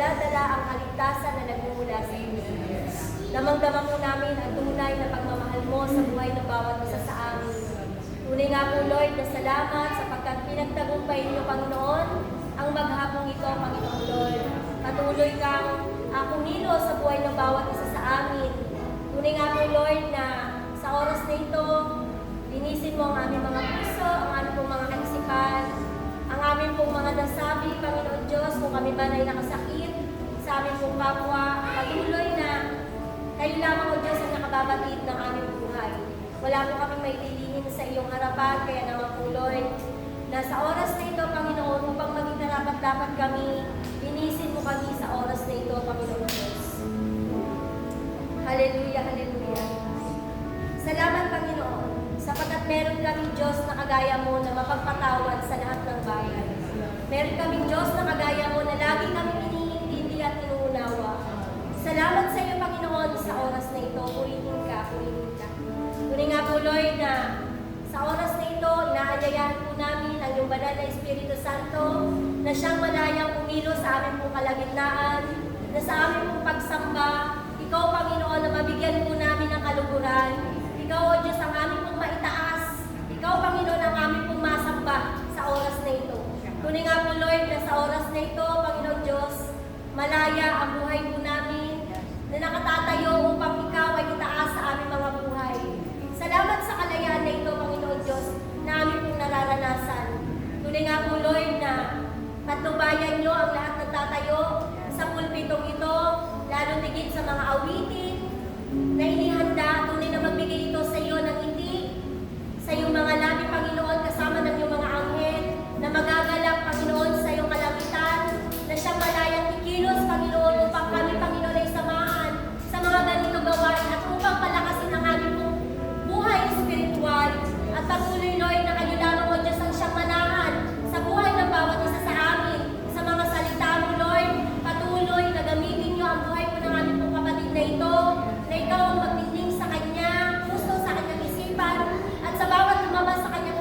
dala-dala ang kaligtasan na nagmumula sa iyo. Damang-dama po namin ang tunay na pagmamahal mo sa buhay ng bawat isa sa amin. Tunay nga po, Lord, na salamat sapagkat pinagtagumpay niyo, Panginoon, ang maghapong ito, Panginoon Lord. Patuloy kang kumilo sa buhay ng bawat isa sa amin. Tunay nga po, Lord, na sa oras na ito, linisin mo ang aming mga puso, ang aming pong mga kaisipan, ang aming pong mga nasabi, Panginoon Diyos, kung kami ba ay nakasakit sa aming pong kapwa, patuloy na kayo lamang, O Diyos, ang nakababatid ng aming buhay. Wala po kami may lilingin sa iyong harapan, kaya naman po, Lord, na sa oras na ito, Panginoon, upang maging karapat-dapat kami, linisin mo kami sa oras na ito, Panginoon Diyos. Hallelujah, hallelujah. Salamat, Panginoon, sapagkat meron kaming Diyos na kagaya mo na mapagpatawad sa lahat ng bayan. Meron kaming Diyos na kagaya mo na lagi kaming iniintindi at inuunawa. Salamat sa iyo, Panginoon, sa oras na ito. Purihin ka, purihin ka. Tunay nga po, Lord, na sa oras na ito, inaanyayahan po namin ang iyong banal na Espiritu Santo na siyang malayang umilo sa aming pong kalagitnaan, na sa aming pong pagsamba, ikaw, Panginoon, na mabigyan po namin ng kaluguran. Ikaw, O Diyos, ang aming pong maitaas. Ikaw, Panginoon, ang aming pong masamba sa oras na ito. Tunay nga po, Lord, na sa oras na ito, Panginoon Diyos, malaya ang buhay po namin na nakatatayo upang ikaw ay itaas sa aming mga buhay. Salamat sa kalayaan na ito, Panginoon Diyos, na aming pong nararanasan. Tunay nga po, Lord, na patnubayan niyo ang lahat ng tatayo sa pulpitong ito, lalo tigit sa mga awitin na inihanda, tunay na magbigay ito sa iyo ng hindi, sa iyong mga labi, Panginoon, kasama ng iyong mga anghel, na magagalak, Panginoon, sa iyong kalangitan, na siyang malayang ikilos, Panginoon, upang kami, Panginoon, ay samahan sa mga ganito gawain at upang palakasin ang aming buhay spiritual at patuloy, Lord, na kayo lamang, O Diyos, ang siyang manahan sa buhay ng bawat isa sa amin, sa mga salita mo, Lord. Patuloy na gamitin niyo ang buhay po ng aming pong kapatid na ito, na ikaw ang magdingding sa kanya, puso sa kanyang isipan, at sa bawat lumabas sa kanyang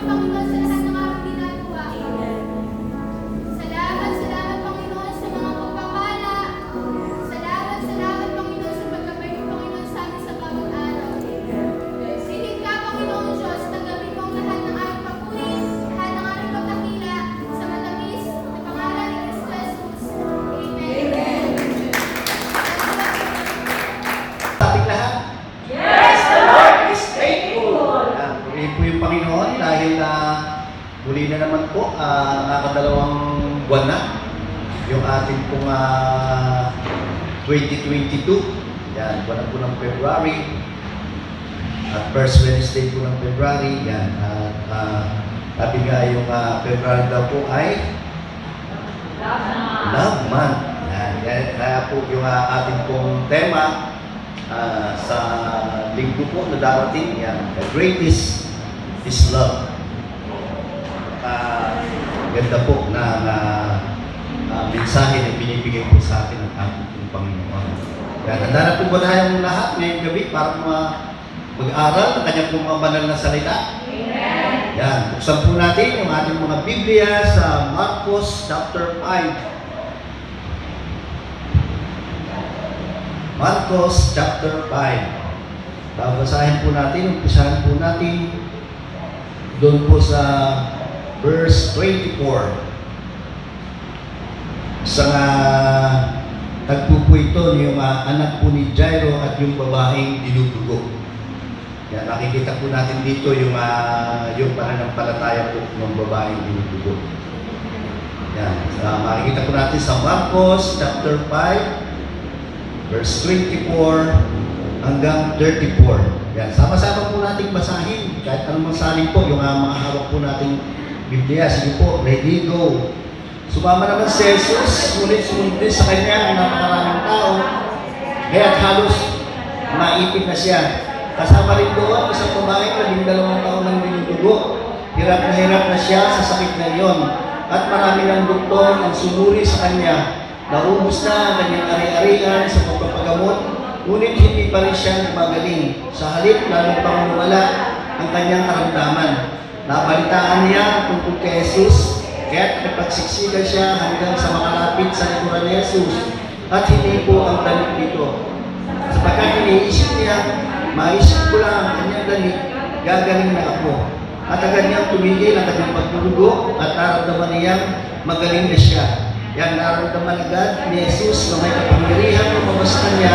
Panginoon, sa lahat ng aming ginagawa. Salamat, salamat, Panginoon, sa mga pagpapala. Salamat, salamat, Panginoon, sa pagkabay mo, Panginoon, sa amin sa bawat araw. Pilit ka, Panginoon Diyos, tanggapin mo ang lahat ng aming papuri, lahat ng aming pagkakila, sa matamis na pangalan ni Kristo Jesus. Amen. Sa ating lahat? Yes, the Lord is faithful. Purihin po yung Panginoon dahil muli na naman po, nakakadalawang buwan na yung ating pong 2022. Yan, buwan na po ng February. At first Wednesday po ng February. Yan, sabi nga yung February daw po ay Love Month. Yan, kaya po yung ating pong tema sa linggo po na darating, yan, the greatest is love. Ganda po na mensahe na binibigay po sa atin ng ating Panginoon. Yan, handa na po ba tayong lahat ngayong gabi para mag-aral ng kanyang pong mga banal na salita? Amen. Yan, buksan po natin yung ating mga Biblia sa Marcos chapter 5. Marcos chapter 5. Babasahin po natin, umpisahan po natin doon po sa verse 24. Isang tagpo po ito yung anak po ni Jairo at yung babaeng dinudugo. Yan, nakikita po natin dito yung pananampalataya po ng babaeng dinudugo. Yan, makikita po natin sa Marcos chapter 5 verse 24 hanggang 34. Yan, sama-sama po nating basahin. Kahit anong masaling po, yung mga hawak po nating Biblia. Sige po, ready, go. Sumama naman si Jesus, ngunit sumunod sa kanya ang napakaraming tao. Kaya't halos naipit na siya. Kasama rin doon isang babae na 12 taon nang dinudugo. Hirap na siya sa sakit na iyon. At marami ng doktor ang sumuri sa kanya. Naubos na ang kanyang ari-arian sa pagpapagamot, ngunit hindi pa rin siya magaling. Sa halip, lalong pang lumala ang kanyang karamdaman. Nabalitaan niya tungkol kay Jesus, kaya't nagpagsiksikan siya hanggang sa makalapit sa likuran ni Jesus at hindi po ang damit dito. Sapagkat iniisip niya, maisip ko lang ang kanyang damit, gagaling na ako. At agad niyang tumigil ang kanyang pagdudugo at naramdaman niyang magaling na siya. Yan, naramdaman agad ni Jesus na may kapangyarihan lumabas sa kanya,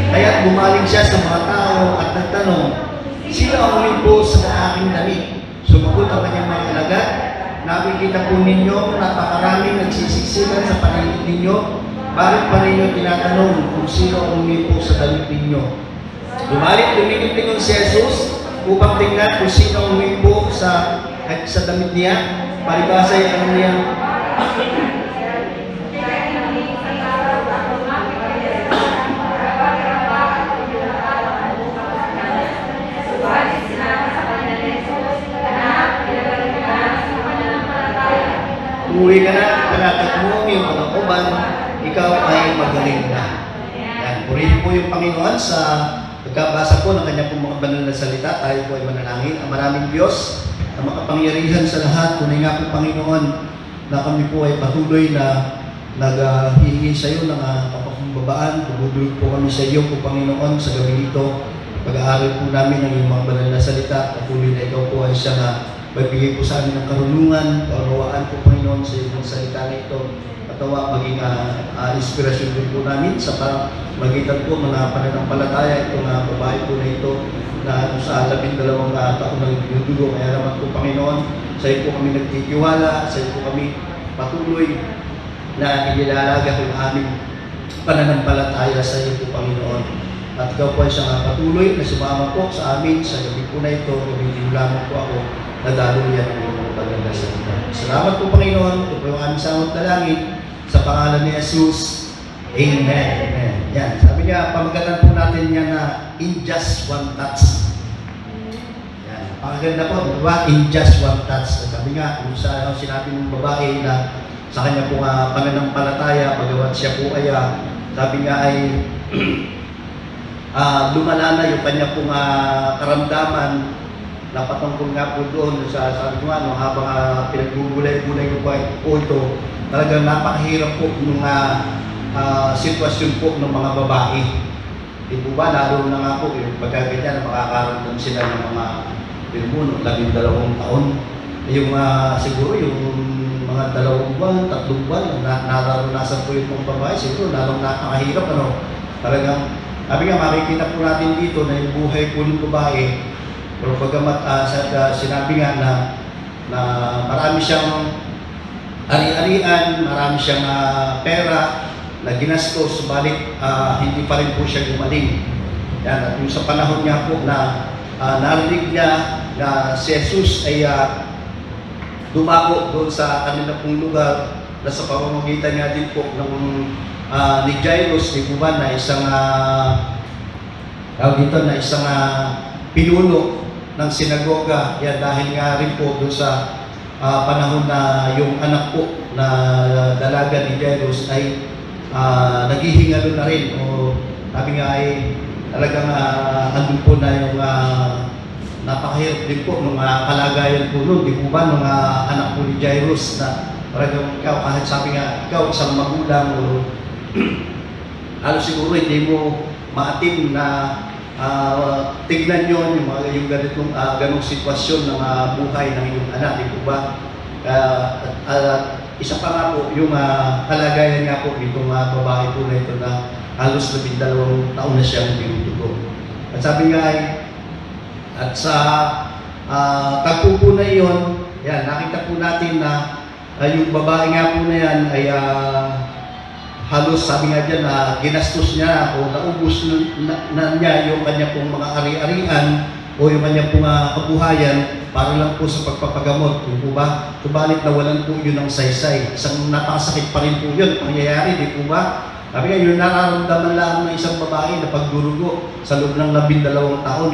kaya't bumaling siya sa mga tao at nagtanong, sino ang humipo sa aking damit? Sumagot ang kanyang mga alagad, nakikita po ninyo napakaraming nagsisiksikan sa paligid ninyo, bakit pa ninyo tinatanong kung sino ang humipo sa damit ninyo? Tumingin si Jesus upang tingnan kung sino ang humipo sa damit niya, palibasa ang niyang uwi ka na, panatag mo yung mga uban, ikaw ay magaling na. Yan, purihin po yung Panginoon sa pagkabasa po ng kanyang mga banal na salita. Tayo po ay manalangin. Ang maraming Diyos na makapangyarihan sa lahat. Tunay nga po Panginoon na kami po ay patuloy na naghihingi sa iyo ng kapakumbabaan. Tumudulog po kami sa iyo po Panginoon sa gabi ito. Pag-aaral po namin ng iyong mga banal na salita. Patuloy na ikaw po ay siya na magbigay po sa amin ng karunungan, kaunawaan po Panginoon sa iyong salita na ito. Katawa maging inspirasyon din po namin sa magitan po mga pananampalataya itong babae po na ito na sa 12 taon ng dinudugo. Kaya naman po Panginoon, sa iyo po kami nagtitiwala, sa iyo po kami patuloy na inilalaga yung aming pananampalataya sa iyo po Panginoon. At ikaw po ay siyang patuloy na sumama po sa amin sa gabi po na ito. Gabi lamang po ako nadaluyan ng iyong paganda sa ito. Salamat po Panginoon. Ito po yung aming samot na langit sa pangalan ni Jesus. Amen. Amen. Yan. Sabi niya, pamagatan po natin yan na in just one touch. Yan. Pagaganda po, diba? In just one touch. Sabi nga, kung sinabi ng babae na sa kanya po pananampalataya, pagawat siya po ay, sabi nga ay lumala na yung kanya pong karamdaman napatungkol nga po doon sa sabi ko nga, no, habang pinagbubulay-bulay ko po ito, talagang napakahirap po ng sitwasyon po ng mga babae. Di po ba, lalo na nga po, yung pagkaganyan, makakaroon sila ng mga pinuno, 12 taon. Yung siguro yung mga 2 buwan, 3 buwan, nararanasan po yung mga babae, siguro lalong napakahirap, ano. Talagang, sabi nga, makikita po natin dito na yung buhay po ng babae, pero pagkamat sinabi nga na marami siyang ari-arian, marami siyang pera na ginastos, subalit hindi pa rin po siya gumaling. Yan, at yung sa panahon niya po na narinig niya na si Jesus ay dumako doon sa kanila pong lugar na sa pamamagitan niya din po ng ni Jairus, ni Kuban, na isang isang pinuno ng sinagoga. Yan, dahil nga rin po doon sa panahon na yung anak po na dalaga ni Jairus ay naghihingalo na rin, o sabi nga ay talagang andun po na yung napakahirap din po ng kalagayan po nun, di po ba, ng anak po ni Jairus, na talagang ikaw, kahit sabi nga ikaw isang magulang, o halos siguro hindi mo maatim na tignan nyo yung ganong sitwasyon ng buhay ng iyong anak, di po ba? Isa pa nga po yung kalagayan nga po itong babae po na ito na halos 12 taon na siyang tinutugo. At sabi nga ay, at sa tagpo po na iyon, yan, nakita po natin na yung babae nga po na yan ay halos sabi nga dyan na ginastos niya o naubos na niya yung kanya pong mga ari-arian o yung kanya pong kabuhayan para lang po sa pagpapagamot, di po ba? Subalit nawalan po yun ng saysay. Isang napakasakit pa rin po yun, pangyayari, di po ba? Sabi nga, yun nararamdaman lang ng isang babae na pagdurugo sa loob ng 12 taon.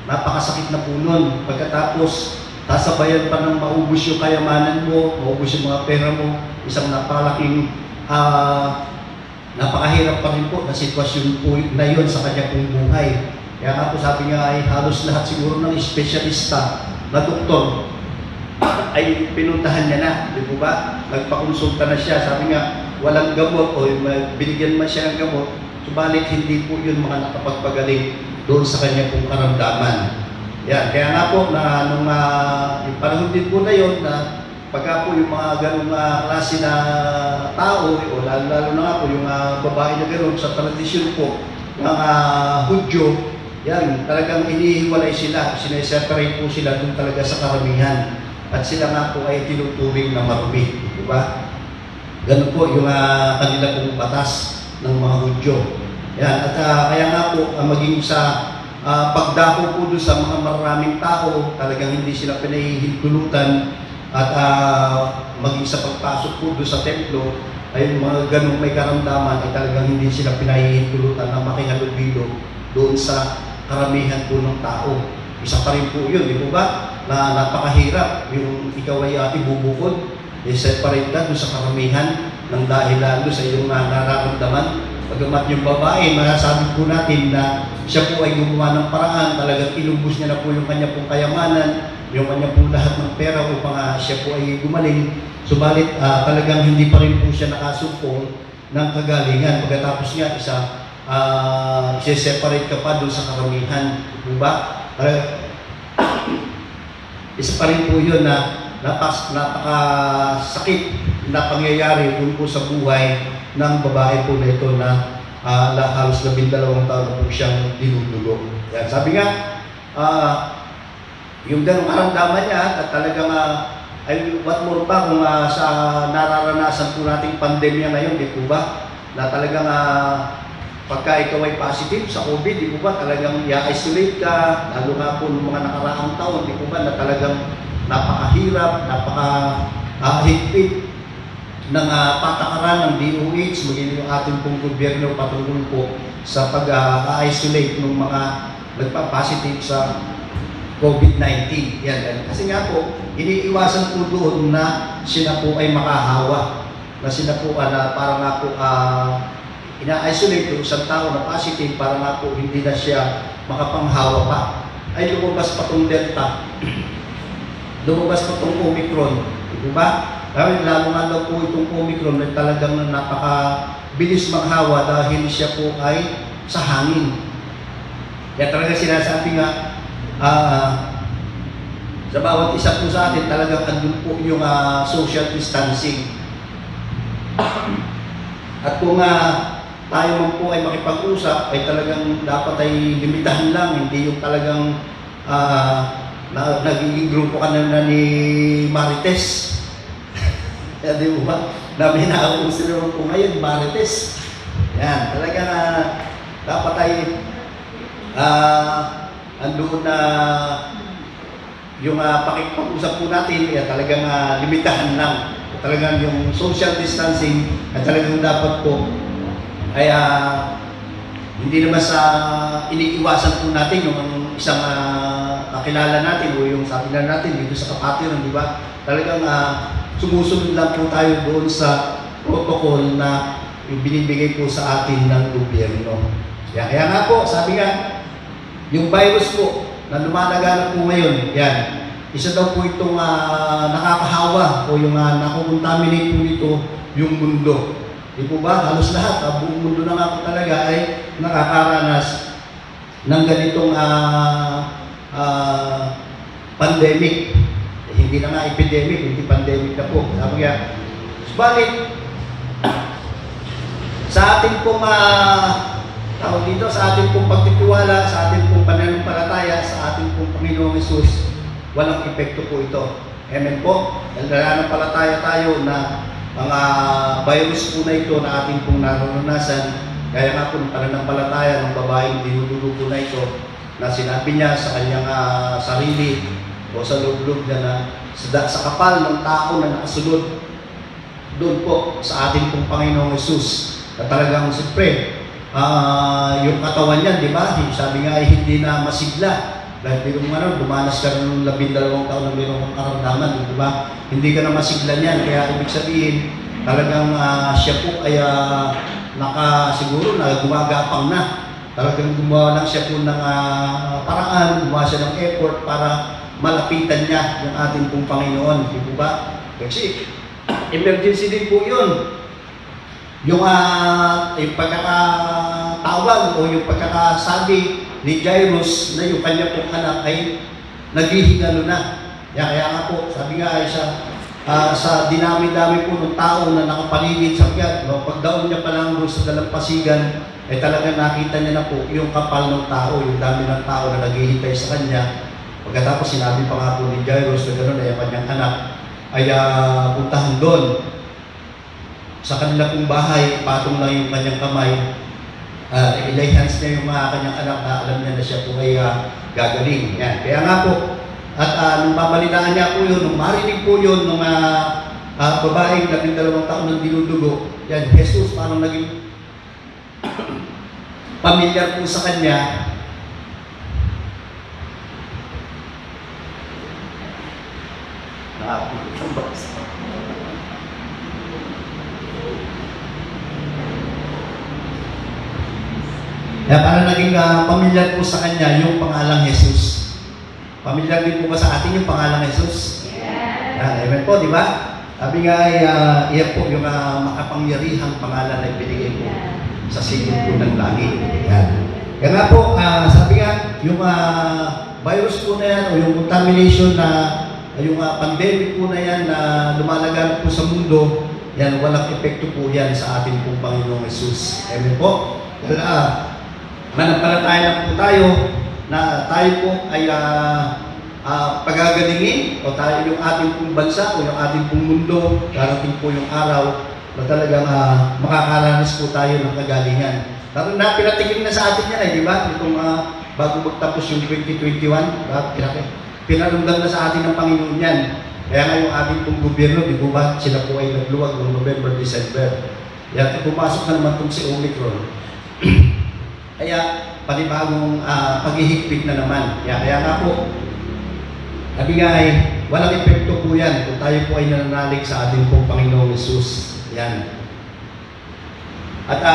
Napakasakit na po nun. Pagkatapos, sasabayan pa ng maubos yung kayamanan mo, maubos yung mga pera mo, isang napakalaking napakahirap pa rin po na sitwasyon po na yun sa kanya pong buhay. Kaya nga po sabi nga ay halos lahat siguro ng espesyalista na doktor ay pinuntahan niya na, di po ba? Nagpakonsulta na siya, sabi nga walang gamot o binigyan man siya ng gamot, subalit hindi po yun mga nakapagpagaling doon sa kanya pong karamdaman. Yan, kaya nga po na nung panahon din po na yun na pagka po yung mga ganong klase na tao, o lalo na nga po yung babae na gano'n sa tradisyon po ng Hudyo, yan, talagang inihiwalay sila, sineseparate po sila doon talaga sa karamihan. At sila nga po ay tinuturing na marumi, di ba? Ganun po yung kanila pong batas ng mga Hudyo. Yan, at kaya nga po, maging sa pagdako po doon sa mga maraming tao, talagang hindi sila pinahihintulutan. At maging sa pagpasok po doon sa templo, ay mga ganong may karamdaman ay talagang hindi sila pinahihintulutan na makihalubilo doon sa karamihan po ng tao. Isa pa rin po yun, di po ba? Na napakahirap yung ikaw ay ibubukod, separate ka doon sa karamihan ng dahilan doon sa iyong nararamdaman. Pagamat yung babae, masasabi po natin na siya po ay gumawa ng paraan, talagang inubos niya na po yung kanya pong kayamanan, yung kanya pong lahat ng pera upang siya po ay gumaling. Subalit talagang hindi pa rin po siya nakasumpong ng kagalingan. Pagkatapos nga separate ka pa doon sa karamihan, diba? Isa pa rin po yun na napakasakit na pangyayari doon po sa buhay ng babae po na ito na halos 12 taon na po siyang dinudugo. Yan, sabi nga, yung ganong karamdaman niya at talagang ay what more pa kung sa nararanasan po nating pandemya ngayon, di po ba? Na talagang pagka ikaw ay positive sa COVID, di po ba? Talagang i-isolate ka, lalo nga po ng mga nakaraang taon, di po ba? Na talagang napakahirap, napakahigpit ng patakaran ng DOH, maging yung ating pong gobyerno patungkol po sa pag-isolate ng mga nagpa-positive sa COVID-19. Yan. Kasi nga po, iniiwasan po doon na sila po ay makahawa. Na sila po para nga po ina-isolate yung isang tao na positive para nga po hindi na siya makapanghawa pa ay lumabas pa tong Delta. Lumabas pa tong Omicron. Di ba? Dahil lalo nga daw po itong Omicron na talagang napakabilis maghawa dahil siya po ay sa hangin. Kaya talaga sinasabi nga, sa bawat isa po sa atin talagang andun po yung social distancing. At kung tayo man po ay makipag-usap, ay talagang dapat ay limitahan lang, hindi yung talagang nagiging grupo ka na ni Marites. Kaya di mo ba? Namin nakausin naman po ngayon, Marites. Yan, talagang dapat ay andun na yung pakikipag-usap po natin, kaya talagang limitahan lang. Talagang yung social distancing at talagang dapat po ay hindi naman sa iniiwasan po natin yung isang kakilala natin o yung sabi na natin dito sa kapatiran, di ba? Talagang sumusunod lang po tayo doon sa protocol na binibigay po sa atin ng gobyerno. Kaya nga po, sabi nga, yung virus po na lumalaganap po ngayon, yan, isa daw po itong nakakahawa o yung nakukontaminate po nito yung mundo. Di po ba? Halos lahat, buong mundo na nga po talaga ay nakakaranas ng ganitong pandemic. Hindi na nga epidemic, hindi pandemic na po. Sabi nga, subalit, sa ating pong tawag dito, sa ating pong pagtitiwala, sa ating pong pananampalataya, sa ating pong Panginoong Hesus, walang epekto po ito. Amen po. Dahil nananampalataya tayo na ang virus po na ito na ating pong naranasan, gaya nga po ng pananampalataya ng babaeng dinudugo po na ito, na sinabi niya sa kanyang sarili o sa loob-loob niya na sa kapal ng tao na nakasunod doon po sa ating pong Panginoong Hesus. Na talagang siyempre, yung katawan niya, di ba? Sabi nga ay hindi na masigla. Dahil dumanas ka ng 12 taon na mayroong karamdaman, di ba? Hindi ka na masigla niyan. Kaya ibig sabihin, talagang siya po ay siguro na gumagapang na. Talagang gumawa lang siya po ng paraan, gumawa siya ng effort para malapitan niya yung ating pong Panginoon. Di po ba? Kasi emergency din po yun. Yung pagkakatawag o yung pagkakasabi ni Jairus na yung kanya pong anak ay naghihingalo na. Kaya nga po, sabi nga ay sa dinami-dami po ng tao na nakapaligid sa kanya, pagdaon niya pa lang sa dalampasigan, ay talaga nakita niya na po yung kapal ng tao, yung dami ng tao na naghihintay sa kanya. Pagkatapos sinabi pa nga po ni Jairus na gano'n ay ang kanyang anak ay puntahan doon. Sa kanila pong bahay, patong lang yung kanyang kamay. Ilay hands niya yung mga kanyang anak na alam niya na siya po ay gagaling. Yan. Kaya nga po, at nung babalitaan niya po yun, nung marinig po yun, nung babaeng 12 taon ng dinudugo, yan, Jesus parang naging pamilyar po sa kanya. Kaya parang naging pamilyar po sa kanya yung pangalang Jesus. Pamilyar din po ba sa atin yung pangalang Jesus? Yeah. Amen po, di ba? Sabi nga ay iyan po yung makapangyarihang pangalan na ibinigay po sa silid po ng langit. Yan. Kaya nga po, sabi nga, yung virus po na yan o yung contamination na yung pandemic po na yan na lumalaganap po sa mundo, yan, walang epekto po yan sa ating pong Panginoong Jesus. Amen po? Manampalataya po tayo na tayo po ay pagagalingin o tayo yung ating pong bansa o yung ating pong mundo, darating po yung araw na talagang makakaranas po tayo ng kagalingan. Pinatigil na sa atin yan di ba? Itong bago magtapos yung 2021, pinarundang na sa atin ng Panginoon yan. Kaya nga yung ating pong gobyerno, di ba, sila po ay nagluwag noong November, December. Kaya pumasok na naman itong si Omicron. Kaya panibagong paghihigpit na naman. Kaya nga po, sabi nga ay walang epekto po yan kung tayo po ay nananalig sa ating pong Panginoong Hesus. Yan. At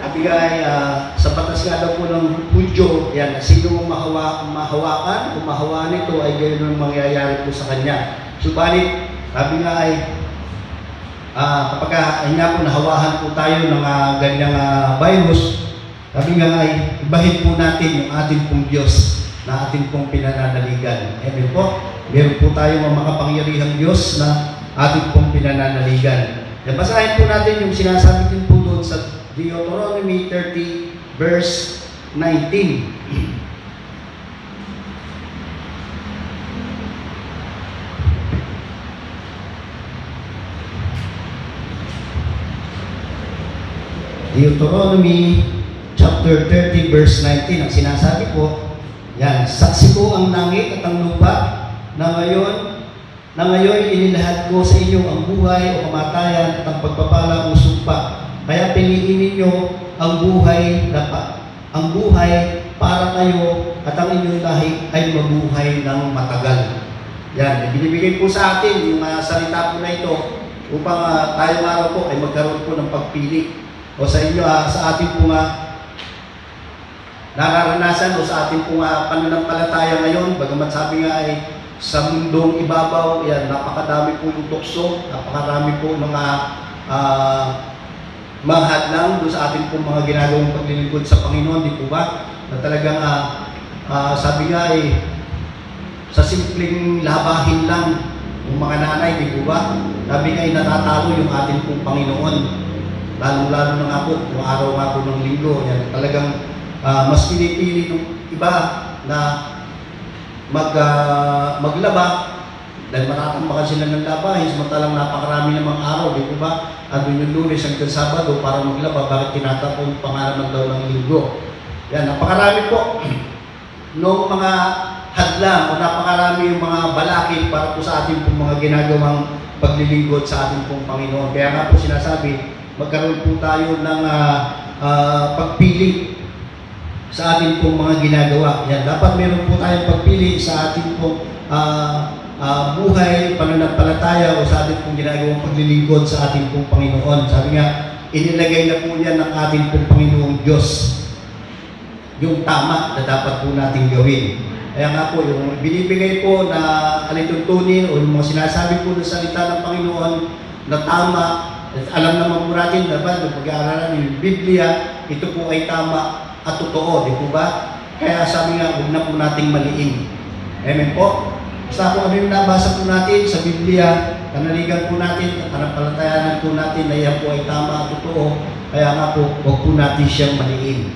Sabi nga ay, sa batas nga daw po ng Hudyo, yan, sino mahawakan o mahawa nito ay gayon ang mangyayari po sa kanya. Subalit, sabi nga ay, kapag nga po nahawahan po tayo ng ganyang virus, sabi nga ay, ibahin po natin yung ating pong Diyos na ating pong pinananaligan. Amen po. Meron po tayo mga makapangyarihang Diyos na ating pong pinananaligan. Basahin po natin yung sinasabi din po doon sa Deuteronomy 30 verse 19. Deuteronomy chapter 30 verse 19, ang sinasabi po, yan, saksi ko ang langit at ang lupa na ngayon inilahad ko sa inyo ang buhay o kamatayan at ang pagpapala o sumpa. Kaya piliin ninyo ang buhay para kayo at ang inyong lahi ay mabuhay ng matagal. Yan, binibigay po sa atin yung salita po na ito upang tayong araw po ay magkaroon po ng pagpili. O sa inyo, sa ating po nararanasan o sa ating po pananampalataya ngayon, bagamat sabi nga ay sa mundong ibabaw, yan, napakadami po yung tukso, napakarami po mga mahadlang doon sa ating pong mga ginagawang paglilingkod sa Panginoon, di po ba? Na talagang sabi nga ay sa simpleng labahin lang ng mga nanay, di po ba? Sabi nga ay natatalo yung ating pong Panginoon. Lalo-lalo na nga po, yung araw nga po ng linggo, yan, talagang mas pinipili ng iba na maglaba dahil matatambakan sila ng labahin, samantalang napakarami namang araw, di po ba? Doon yung Lunes hanggang Sabado para maglaba, bakit tinatapon pangalaman daw ng linggo? Yan, napakarami po noong mga hadlang o napakarami yung mga balakid para po sa ating pong mga ginagawang paglilingkod sa ating pong Panginoon. Kaya nga po sinasabi, magkaroon po tayo ng pagpili sa ating pong mga ginagawa. Yan, dapat meron po tayong pagpili sa ating pong buhay, pananampalataya o sa ating pong ginagawang paglilingkod sa ating pong Panginoon. Sabi nga, inilagay na po yan ng ating pong Panginoong Diyos yung tama na dapat po natin gawin. Kaya nga po, yung binibigay po na alituntunin o yung mga sinasabi po ng salita ng Panginoon na tama, alam naman po natin, dapat yung pag-aaralan yung Biblia, ito po ay tama at totoo, di po ba? Kaya sabi nga, huwag na po nating maliin. Amen po? Basta kung ano yung nabasa po natin sa Biblia, kanaligan po natin, pananampalatayanan po natin na yan po ay tama at totoo, kaya nga po, huwag po natin siyang maliin.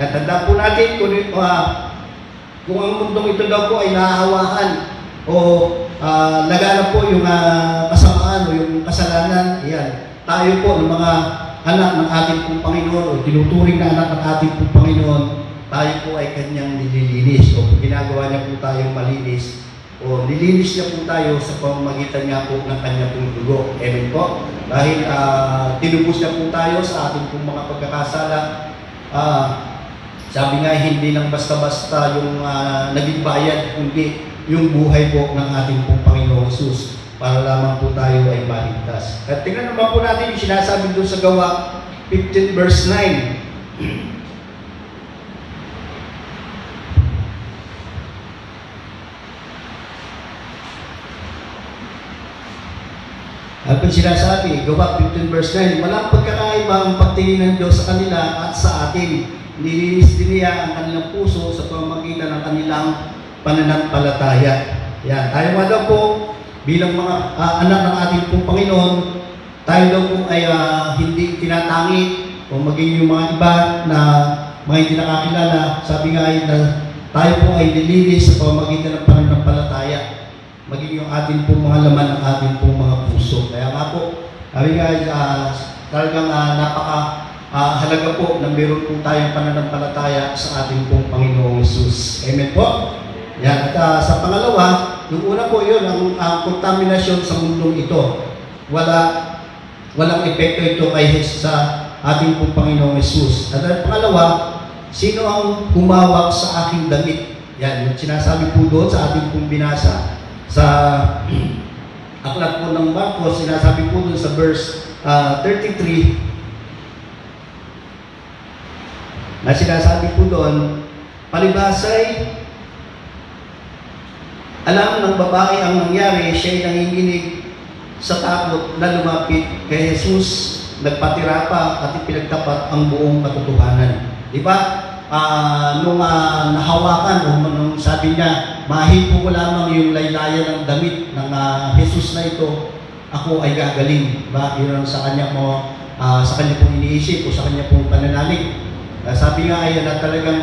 Kaya tanda po natin kung ang mundong ito daw po ay nahahawakan o laganap po yung kasamaan o yung kasalanan, yan. Tayo po ng mga anak ng ating pong Panginoon o tinuturing na anak ng ating pong Panginoon, tayo po ay kanyang nililinis o ginagawa niya po tayong malinis o nilinis niya po tayo sa pamamagitan niya po ng kanyang pong dugo. Amen po? Dahil tinubos niya po tayo sa ating pong mga pagkakasala. Sabi nga, hindi lang basta-basta yung naging bayad, kundi yung buhay po ng ating pong Panginoon Jesus para lamang po tayo ay maligtas. At tingnan naman po natin yung sinasabi doon sa Gawa 15 verse 9. At kung sinasabi, Gawa 15 verse 9, walang pagkakaiba ang pagtingin ng Diyos sa kanila at sa atin. Nilinis din niya ang kanilang puso sa pamamagitan ng kanilang pananampalataya. Yan, tayo nga daw po, bilang mga anak ng ating pong Panginoon, tayo daw po ay hindi tinatangi o maging yung mga iba na mga hindi nakakilala. Sabi nga ay na tayo po ay nilinis sa pamamagitan ng pananampalataya. Maging yung ating pong mga laman ng ating pong mga puso. Kaya nga po, sabi nga ay talagang halaga po na meron po tayong pananampalataya sa ating pong Panginoong Jesus. Amen po? Yan. At sa pangalawa, yung una po yun, ang contamination sa mundong ito. Walang epekto ito kay sa ating pong Panginoong Jesus. At ang pangalawa, sino ang humawak sa aking damit? Yan, yung sinasabi po doon sa ating pong binasa. Sa aklat po ng Marcos, sinasabi po doon sa verse 33, na sinasabi po doon, palibasay, alam ng babae ang nangyari, siya'y nanginginig sa takot na lumapit kay Jesus, nagpatira pa at ipinagtapat ang buong katotohanan. Di ba? Nung nahawakan, nung sabi niya, mahipo ko lamang yung laylayan ng damit ng Jesus na ito, ako ay gagaling. Diba? Yun ang sa kanya sa kanya pong iniisip o sa kanya pong pananalig. Sabi nga ay na talagang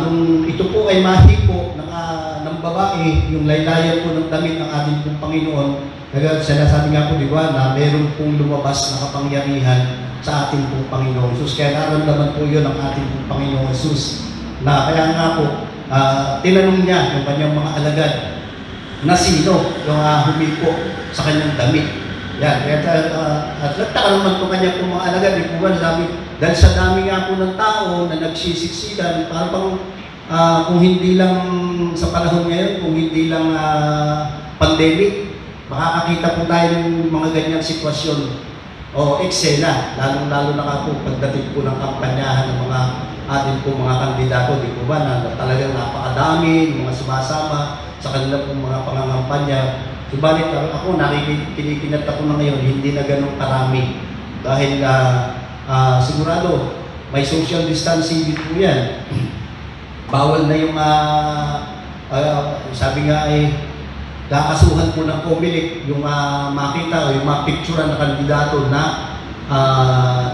nung ito po ay mahipo ng babae, yung laylayan po ng damit ng ating pong Panginoon, sinasabi nga po, di ba, na meron pong lumabas na kapangyarihan sa ating pong Panginoon Jesus. Kaya naramdaman po yun ng ating pong Panginoon Jesus. Na kaya nga po, tinanong niya yung kanyang mga alagad na sino yung humipo sa kanyang damit. Yan. At nagtaka naman po kanya po mga alagad, di po ba, dahil sa dami nga po ng tao na nagsisiksikan, parang kung hindi lang sa panahon ngayon, kung hindi lang pandemic, makakakita po tayo ng mga ganyang sitwasyon o eksena, lalong-lalo na nga po pagdating po ng kampanyahan ng mga ating po mga kandidato, di po ba, na talagang napakadami, mga sumasama sa kanila po mga pangangampanya. Subalit ako, kinikinat ako na ngayon, hindi na ganun karami. Dahil sigurado, may social distancing din po yan. Bawal na yung, sabi nga ay, kakasuhan po ng COMELEC yung makita o yung mapicturean na kandidato na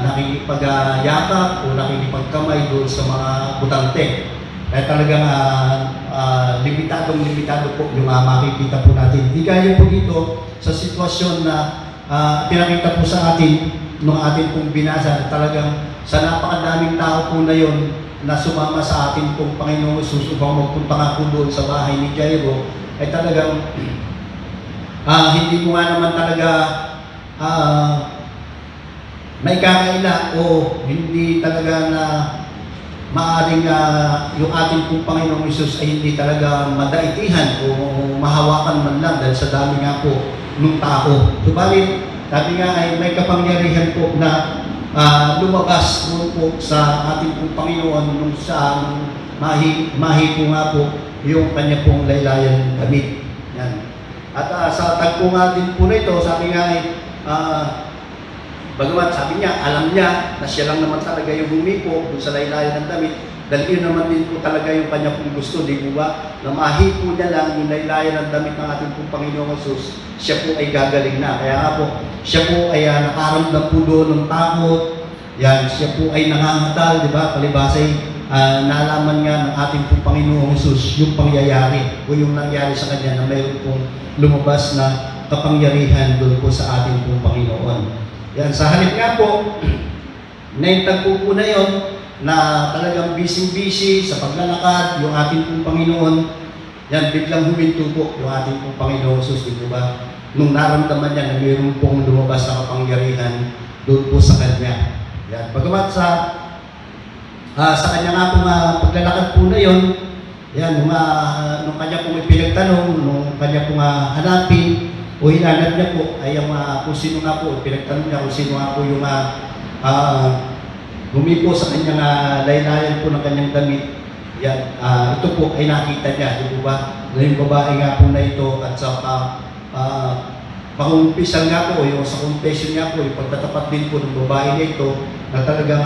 nakikipagyakap o nakikipagkamay doon sa mga butante. Kaya talagang limitado po yung makikita po natin. Hindi kaya po dito sa sitwasyon na pinakita po sa atin nung atin pong binasa, talagang sa napakadaming tao po na yon na sumama sa atin pong Panginoon Jesus upang magpunta nga po doon sa bahay ni Jairo, ay talagang hindi mo nga naman talaga may kakaila o hindi talaga na maaaring yung ating pong Panginoong Jesus ay hindi talaga madaitihan o mahawakan man lang dahil sa dami nga po ng tao. Subalit, sabi nga ay may kapangyarihan po na lumabas doon po sa ating pong Panginoon nung sa mahi po nga po yung kanya pong laylayan damit. Yan. At sa tagpo nga din po na ito, sabi nga ay, bagamat sabi niya, alam niya na siya lang naman talaga yung humipo dun sa laylayan ng damit, dahil yun naman din po talaga yung kanya pong gusto, di po ba? Na mahipo niya lang yung laylayan ng damit ng ating pong Panginoong Jesus, siya po ay gagaling na. Kaya nga po, siya po ay nakaramdam po doon ng takot, yan, siya po ay nangangatal, di ba? Palibasay, nalaman nga ng ating pong Panginoong Jesus yung pangyayari o yung nangyari sa kanya na mayroon pong lumabas na kapangyarihan doon po sa ating pong Panginoon. Yan, sa halip nga po, naintagpo po na yon na talagang busy-busy sa paglalakad yung ating pong Panginoon. Yan, biglang huminto po yung ating pong Panginoong Jesus, di po ba? Nung naramdaman niya na mayroon pong lumabas na kapangyarihan doon po sa kanya. Yan, bagamat sa kanya nga pong paglalakad po na yon, yan, nung kanya pong pinagtanong, nung kanya pong hanapin o hinanap niya po ay kung sino nga po, pinagtanong niya kung sino nga po yung humipo sa kanyang laylayan po ng kanyang damit. Yan, ito po ay nakita niya, di po ba? Na yung babae nga po na ito at sa pangumpisan nga po, yung sa confession nga po, yung pagtatapat din po ng babae na ito na talagang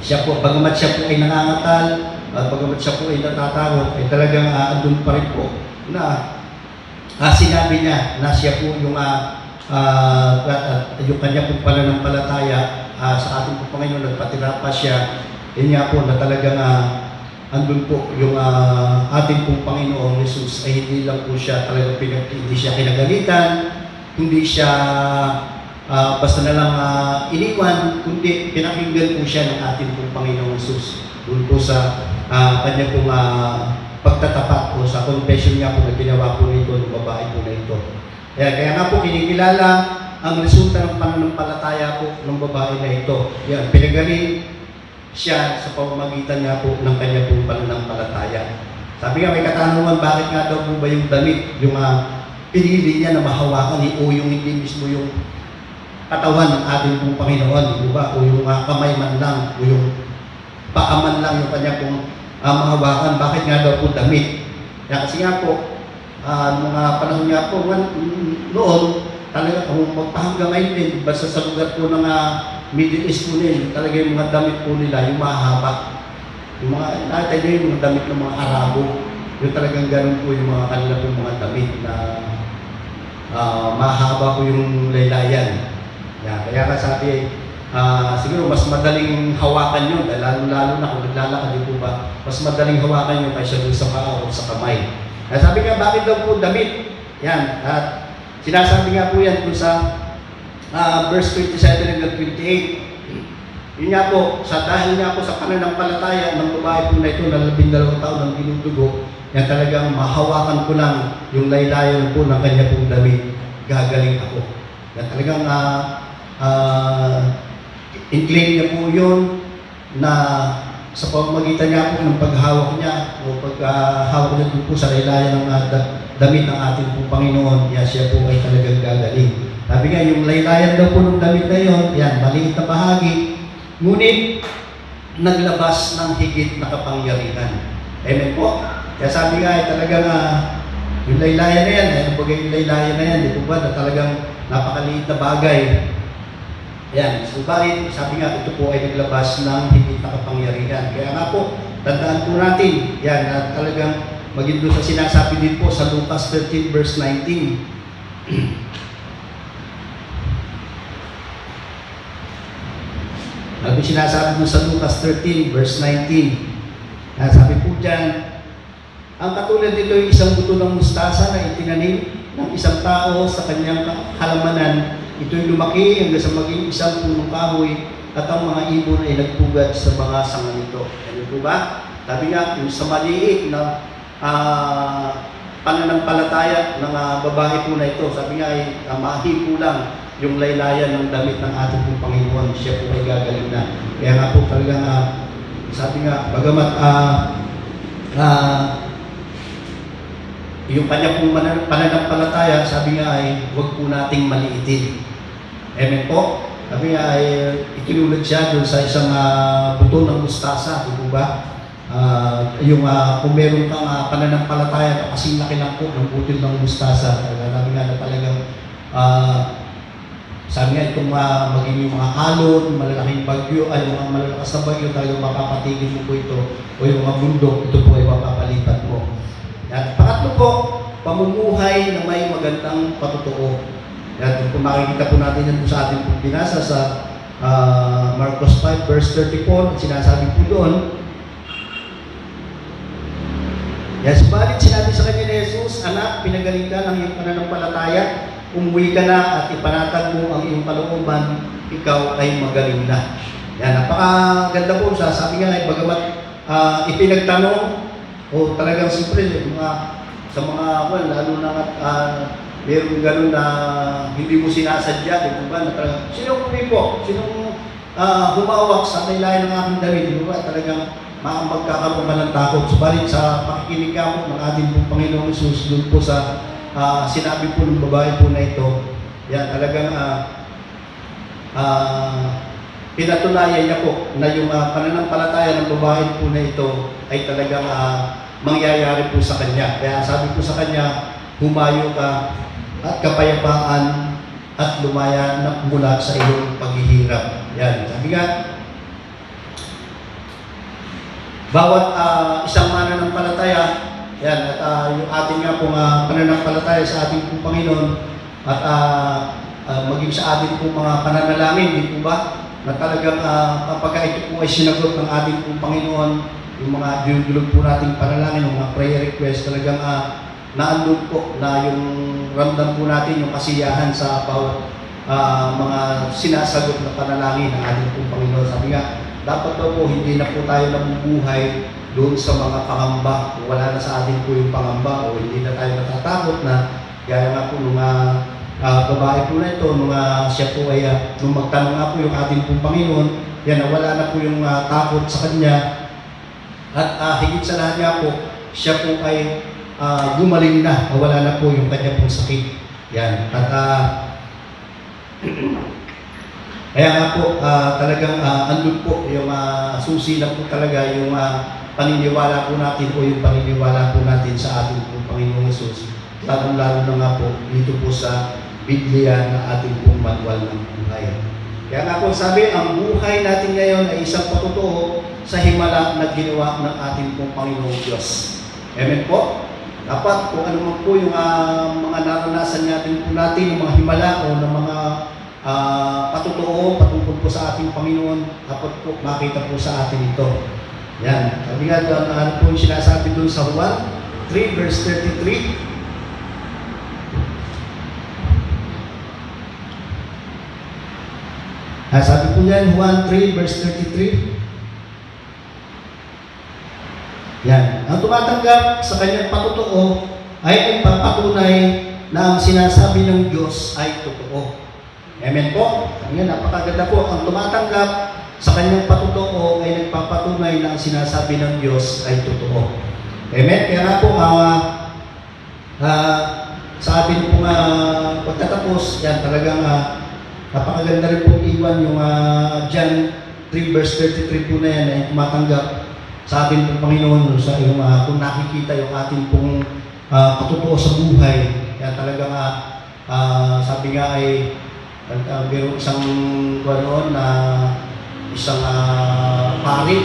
siya po, bagamat siya po ay nangangatal, bagamat siya po ay natatakot, ay talagang andun pa rin po na sinabi niya na siya po yung kanya pong pananampalataya sa ating po Panginoon, nagpatira pa siya. Yun nga po na talagang andun po yung ating pong Panginoong Jesus ay hindi lang po siya talagang hindi siya kinagalitan, hindi siya basta na lang iniwan, kundi pinakinggan po siya ng ating pong Panginoong Jesus. Doon po sa kanya pong pagtatapat po sa confession niya po na ginawa po nito ng babae po na ito. Kaya nga po kinikilala ang resulta ng pananampalataya po ng babae na ito. Yan, pinagaling siya sa pamamagitan nga po ng kanya pong pananampalataya. Sabi nga may katanungan, bakit nga daw po ba yung damit, yung pinili niya na mahawakan o yung hindi mismo yung katawan ng ating pong Panginoon, di ba? O yung kamay man lang, o yung paaman lang yung kanya pong mahawakan. Bakit nga daw po damit? Kasi nga po, mga panahon nga po, noon, talaga kung magpahanggang ngayon din, basta sa lugar po ng Middle East po din, talaga yung mga damit po nila, yung mahaba. Yung mga, natin nyo yung mga damit ng mga Arabo, yung talagang ganun po yung mga kanila po mga damit na mahaba po yung laylayan. Kaya nga sabi, siguro mas madaling hawakan yun, lalo na kung naglalakad din po ba, mas madaling hawakan yun kaysa doon sa paa o sa kamay. Sabi nga, bakit daw po damit? Yan, at sinasabi nga po yan kung sa verse 27 hanggang 28. Yun nga po, dahil nga po sa pananampalataya ng babae po na ito na 12 taon ng dinudugo, yan talagang mahawakan ko lang yung laylayan po ng kanya pong damit, gagaling ako. Yan talagang inclaim niya po yun na sa pamamagitan niya po ng paghawak niya o paghawak niya po sa laylayan ng damit ng ating pong Panginoon, yan siya po ay talagang gagaling. Sabi nga, yung laylayan daw po ng damit na yun, yan, maliit na bahagi, ngunit naglabas ng higit na kapangyarihan. Amen po? Kaya sabi nga, talagang yung laylayan na yan, yung laylayan na yan, di po ba, na talagang napakaliit na bagay. Ayan, subalit, sabi nga, ito po ay naglabas ng higit na kapangyarihan. Kaya nga po, tandaan po natin, yan, na talagang maging doon sa sinasabi din po sa Lucas 13 verse 19. Sabi sinasabi mo sa Lucas 13 verse 19. Sabi po dyan, ang katulad dito yung isang buto ng mustasa na itinanim ng isang tao sa kanyang halamanan. Ito'y lumaki hanggang sa maging isang punong kahoy at ang mga ibon ay nagpugad sa mga sanga nito. Ano po ba? Sabi nga, yung sa maliit na pananampalataya ng babae po na ito, sabi nga ay mahipo lang yung laylayan ng damit ng ating pong Panginoon, siya po ay gagaling na. Kaya nga po talagang, sabi nga, bagamat yung kanya pong pananampalataya, sabi nga ay huwag po nating maliitin. Amen po? Sabi nga ay itinulad siya doon sa isang buto ng mustasa, di po ba? Kung meron kang pananampalataya, kasi laki lang po ng butil ng mustasa. Sabi nga na talagang sabi nga itong maging yung mga alon, malalaking bagyo, ay mga malalakas na bagyo, talagang mapapatigil mo po ito, o yung mga bundok, ito po ay mapapalipat mo. At pangatlo po, pamumuhay na may magandang patutuo. At kung makikita po natin yan sa ating binasa sa Marcos 5 verse 34, sinasabi po doon, subalit sinabi sa kanya ni Jesus, anak, pinagaling ka ng iyong pananampalataya, umuwi ka na at ipanatag mo ang iyong kalooban, ikaw ay magaling na. Yan, napakaganda po siya. Sabi nga ay bagamat ipinagtanong, o talagang siyempre, sa mga, lalo na meron ganun na hindi mo sinasadya, di ba? Na talagang, sinong umuwi po? Sinong humawak sa laylayan ng aking damit? Di ba? Talagang magkakaroon ka ng takot. Subalit sa pakikinig ka po ng ating pong Panginoong Jesus, doon po sa sinabi po ng babae po na ito, yan talagang pinatunayan niya po na yung pananampalataya ng babae po na ito ay talagang mangyayari po sa kanya. Kaya sabi po sa kanya, humayo ka at kapayapaan at lumaya na mula sa iyong paghihirap. Yan, sabi nga, bawat isang mananampalataya, yan, at yung ating nga pong pananampalataya sa ating pong Panginoon at maging sa ating pong mga pananalangin, di po ba? Na talagang kapag ito po ay sinagot ng ating pong Panginoon, yung mga dinudulog po nating panalangin, yung mga prayer request, talagang naandun po na yung ramdam po natin yung kasiyahan sa bawat mga sinasagot na panalangin ng ating pong Panginoon. Sabi nga, dapat daw po hindi na po tayo nabubuhay doon sa mga pangamba. Wala na sa atin po yung pangamba o hindi na tayo natatakot na gaya nga po nung babae po na ito, nung siya po ay nung magtanong nga po yung ating pong Panginoon, yan, wala na po yung takot sa kanya at higit sa lahat nga po, siya po ay gumaling na, wala na po yung kanya pong sakit. Yan. At Kaya nga po, talagang andun po yung susi na po talaga yung paniniwala po natin o yung paniniwala po natin sa ating po Panginoong Hesus. Lalong-lalo na nga po dito po sa Biblia na ating pong manual ng buhay. Kaya nga po sabi, ang buhay natin ngayon ay isang patotoo sa himala na ginawa ng ating pong Panginoong Diyos. Amen po? Dapat kung ano man po yung mga naranasan natin po natin, yung mga himala o ng mga patotoo patungkol po sa ating Panginoon, dapat po makita po sa atin ito. Yan. Sabi nga doon, ano po yung sinasabi doon sa Juan 3 verse 33. Sabi po yan, Juan 3 verse 33. Yan. Ang tumatanggap sa kanyang patotoo ay nagpapatunay na ang sinasabi ng Diyos ay totoo. Amen po? Yan, napakaganda po. Ang tumatanggap sa kanyang patotoo ay nagpapatunay na ang sinasabi ng Diyos ay totoo. Amen? Kaya nga po, sa atin pong pagtatapos, yan talagang napakaganda rin pong iwan yung John 3 verse 33 po na yan ay tumatanggap sa atin pong Panginoon, sa yung, kung nakikita yung atin pong patotoo sa buhay. Kaya talagang sabi nga ay mayroong isang noon na isang paring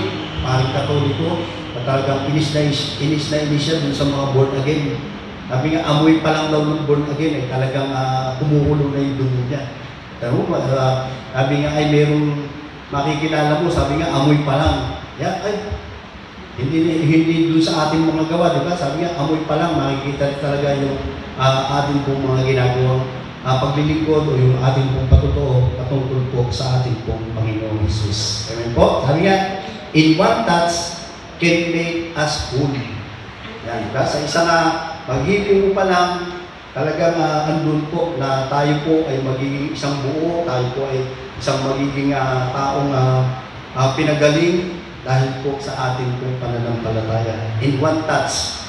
Katoliko na talagang inis na siya dun sa mga born again. Sabi nga, amoy pa lang daw ng born again ay talagang kumukulo na yung dugo niya. Sabi nga ay mayroong makikilala mo, sabi nga amoy pa lang. Yan ay hindi dun sa ating mga gawa, di ba? Sabi nga, amoy pa lang, makikita talaga yung ating pong mga ginagawang paglilingkod o yung ating pong patotoo patungkol po sa ating pong Panginoong Hesus. Amen po? Sabi nga, in one touch can make us whole. Yan, diba? Sa isang maghipin mo pa lang, talagang andun po na tayo po ay magiging isang buo, tayo po ay isang magiging taong pinagaling dahil po sa ating pong pananampalataya. In one touch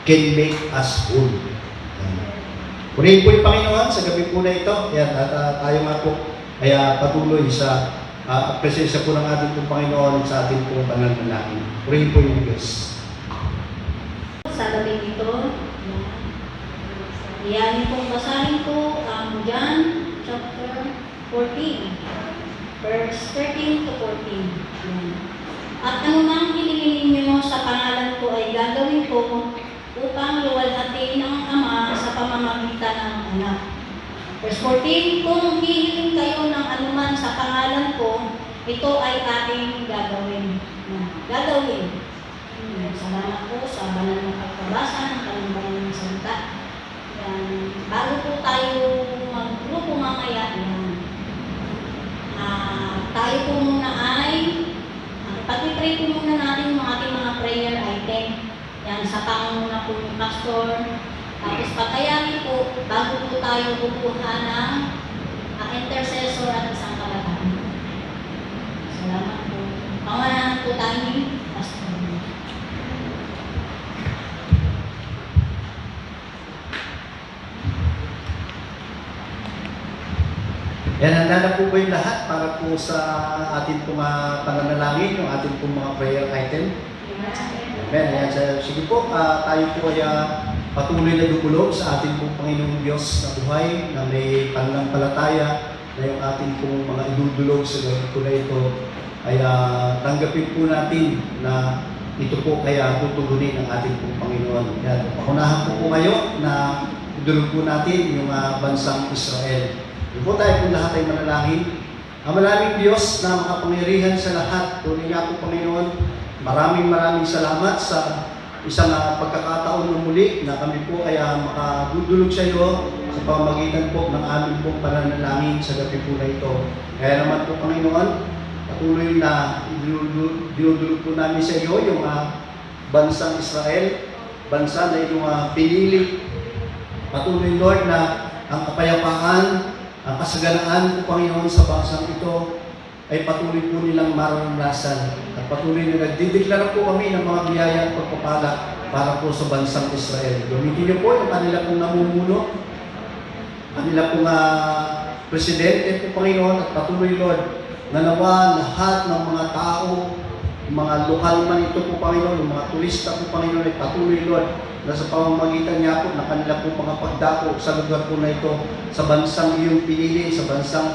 can make us whole. Purihin po yung Panginoon sa gabi po na ito. Yan, at tayo nga po ay patuloy sa presensya po ng ating pong Panginoon sa ating pong pananalangin. Purihin po yung Diyos. Sa gabi ito, iyan pong basahin ko ang John chapter 14, verse 13 to 14. Yan. At anumang hilingin niyo sa pangalan ko ay gagawin ko upang luwalhatin ang Ama sa pamamagitan ng Anak. Verse 14, kung hihiling kayo ng anuman sa pangalan ko, ito ay ating gagawin. Gagawin. Salamat po sa banal na pagpabasa ng kanilang salita. Yan. Bago po tayo mag-grupo mamaya, tayo po muna ay pag-pray po muna natin yung ating mga prayer item. Yan, sa pangunguna po yung pastor. Tapos patayanin po, bago po tayo kukuha ng intercessor at isang kabataan. Salamat po. Pangunguna po tayo ni pastor. Yan, handa na po ba yung lahat para po sa ating pong pananalangin, yung ating pong mga prayer item? Amen. Ayan, sige po, tayo po ay patuloy na dumulog sa ating pong Panginoong Diyos na buhay, na may pananampalataya na yung ating pong mga idudulog sa gabi po na ito ay tanggapin po natin na ito po kaya tutugunin ng ating pong Panginoon. Yan, pakunahan po ngayon na idulog po natin yung bansang Israel. Doon po tayo kung lahat ay manalangin. Ang maraming Diyos na makapangyarihan sa lahat, tunay nga po Panginoon, maraming salamat sa isang pagkakataon ng muli na kami po ay makadudulog sa iyo sa pamamagitan po ng aming pong pananalangin sa gabi po na ito. Kaya naman po Panginoon, patuloy na dinudulog po namin sa iyo yung bansang Israel, bansa na iyong pinili. Patuloy Lord na ang kapayapaan, ang kasaganaan po Panginoon sa bansang ito ay patuloy po nilang maranasan at patuloy na nagdideklara po kami ng mga biyaya at pagpapala para po sa bansang Israel. Gamitin niyo po yung kanila pong namumuno, kanila pong presidente po, Panginoon, at patuloy, Lord, na nawa lahat ng mga tao, mga lokal man ito po, Panginoon, yung mga turista po, Panginoon, ay patuloy, Lord, na sa pamamagitan niya po, na kanila po mga pagdako sa lugar po na ito, sa bansang iyong pinili, sa bansang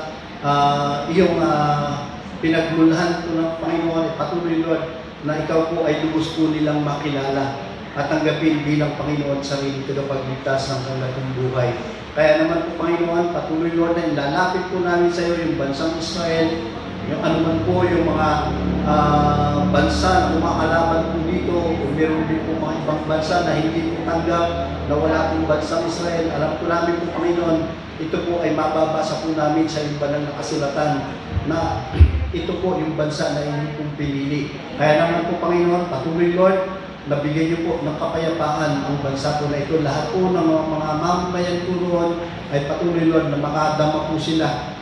iyong pinagmulahan po ng Panginoon, ay patuloy, Lord, na ikaw po ay lubos po nilang makilala at tanggapin bilang Panginoon sarili tagapagligtas ng kanilang buhay. Kaya naman po, Panginoon, patuloy, Lord, na ilalapit po namin sa iyo yung bansang Israel, yung anuman po yung mga bansa na kumakalaban po dito, o meron din po mga ibang bansa na hindi po tanggap na wala pong bansang Israel. Alam po namin po, Panginoon, ito po ay mababasa po namin sa iyong banal na kasulatan na ito po yung bansa na inyong pong pinili. Kaya naman po, Panginoon, patuloy, Lord, nabigay niyo po ng kapayapaan ang bansa po na ito. Lahat po ng mga mamamayan po roon ay patuloy, Lord, na makadama po sila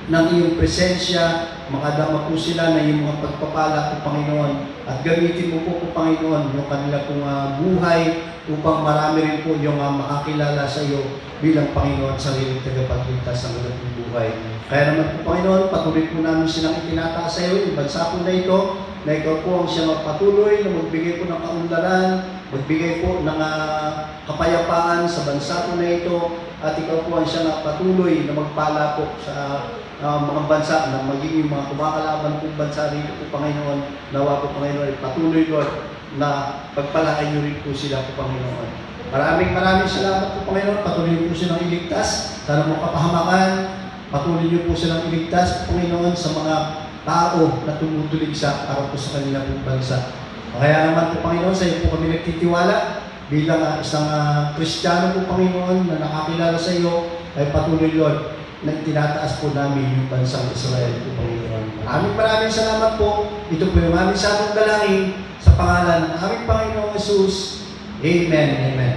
ng iyong presensya, makadama po sila ng iyong mga pagpapala po, Panginoon. At gamitin mo po, Panginoon, yung kanila pong buhay upang marami rin po yung makakilala sa iyo bilang Panginoon sa sariling tagapagligtas ng kanilang buhay. Kaya naman po, Panginoon, patuloy po namin silang itinataas sa iyo, yung bansa po na ito, na ikaw po ang siyang magpatuloy na magbigay po ng kaunlaran, magbigay po ng kapayapaan sa bansa po na ito, at ikaw po ang siyang patuloy na magpala po sa mga bansa na magiging mga kumakalaban po bansa rito po, Panginoon. Nawa po, Panginoon, ay patuloy, Lord, na pagpalain niyo rin po sila po, Panginoon. Maraming salamat po, Panginoon. Patuloy niyo po silang iligtas sa mga kapahamakan. Patuloy niyo po silang iligtas, Panginoon, sa mga tao na tumutulig sa para po sa kanila pong bansa. Kaya naman po, Panginoon, sa iyo po kami nagtitiwala bilang isang Kristiyano po, Panginoon, na nakakilala sa iyo, ay patuloy, Lord, na tinataas po namin yung bansang Israel po, Panginoon. Maraming salamat po. Ito po yung aming sabong dalangin sa pangalan ng aming Panginoong Jesus. Amen. Amen.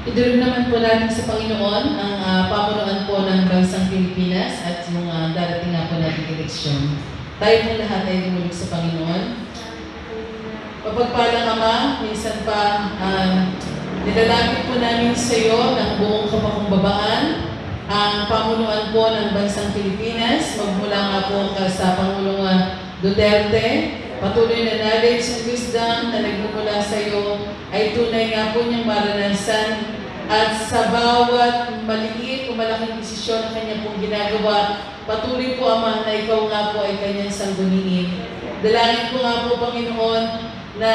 Idulog naman po natin sa Panginoon ang pamunuan po ng bansang Pilipinas at yung darating nga po nating eleksyon. Tayo po lahat ay dumulog sa Panginoon. Mapagpalang Ama, minsan pa nilalapit po namin sa iyo ng buong kapakumbabaan ang pamunuan po ng bansang Pilipinas, magmula nga po sa Pangulong Duterte. Patuloy na knowledge and wisdom na nagmumula sa iyo ay tunay nga po niyang maranasan, at sa bawat maliit o malaking desisyon na kanya pong ginagawa, patuloy po, Ama, na ikaw nga po ay kanyang sangguniin. Dalangin po nga po, Panginoon, na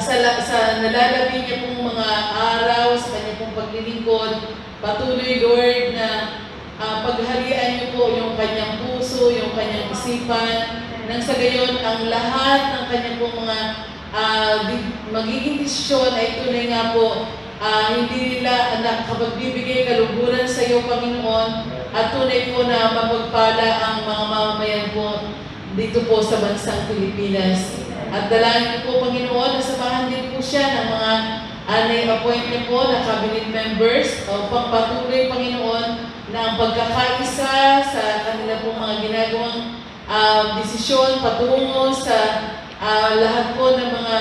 sa nalalabi niya pong mga araw sa kanya pong paglilingkod, patuloy, Lord, na pagharian niyo po yung kanyang puso, yung kanyang isipan, nang sa gayon ang lahat ng kanyang pong mga magiging desisyon ay tunay nga po hindi nila nakapagbibigay kaluguran sa iyo, Panginoon, at tunay po na mapagpala ang mga mamamayan po dito po sa bansang Pilipinas. At dalangin po, Panginoon, na samahan din po siya ng mga na-appoint niya po na cabinet members upang patuloy, Panginoon, na ang pagkakaisa sa kanila pong mga ginagawang desisyon patungo sa lahat po ng mga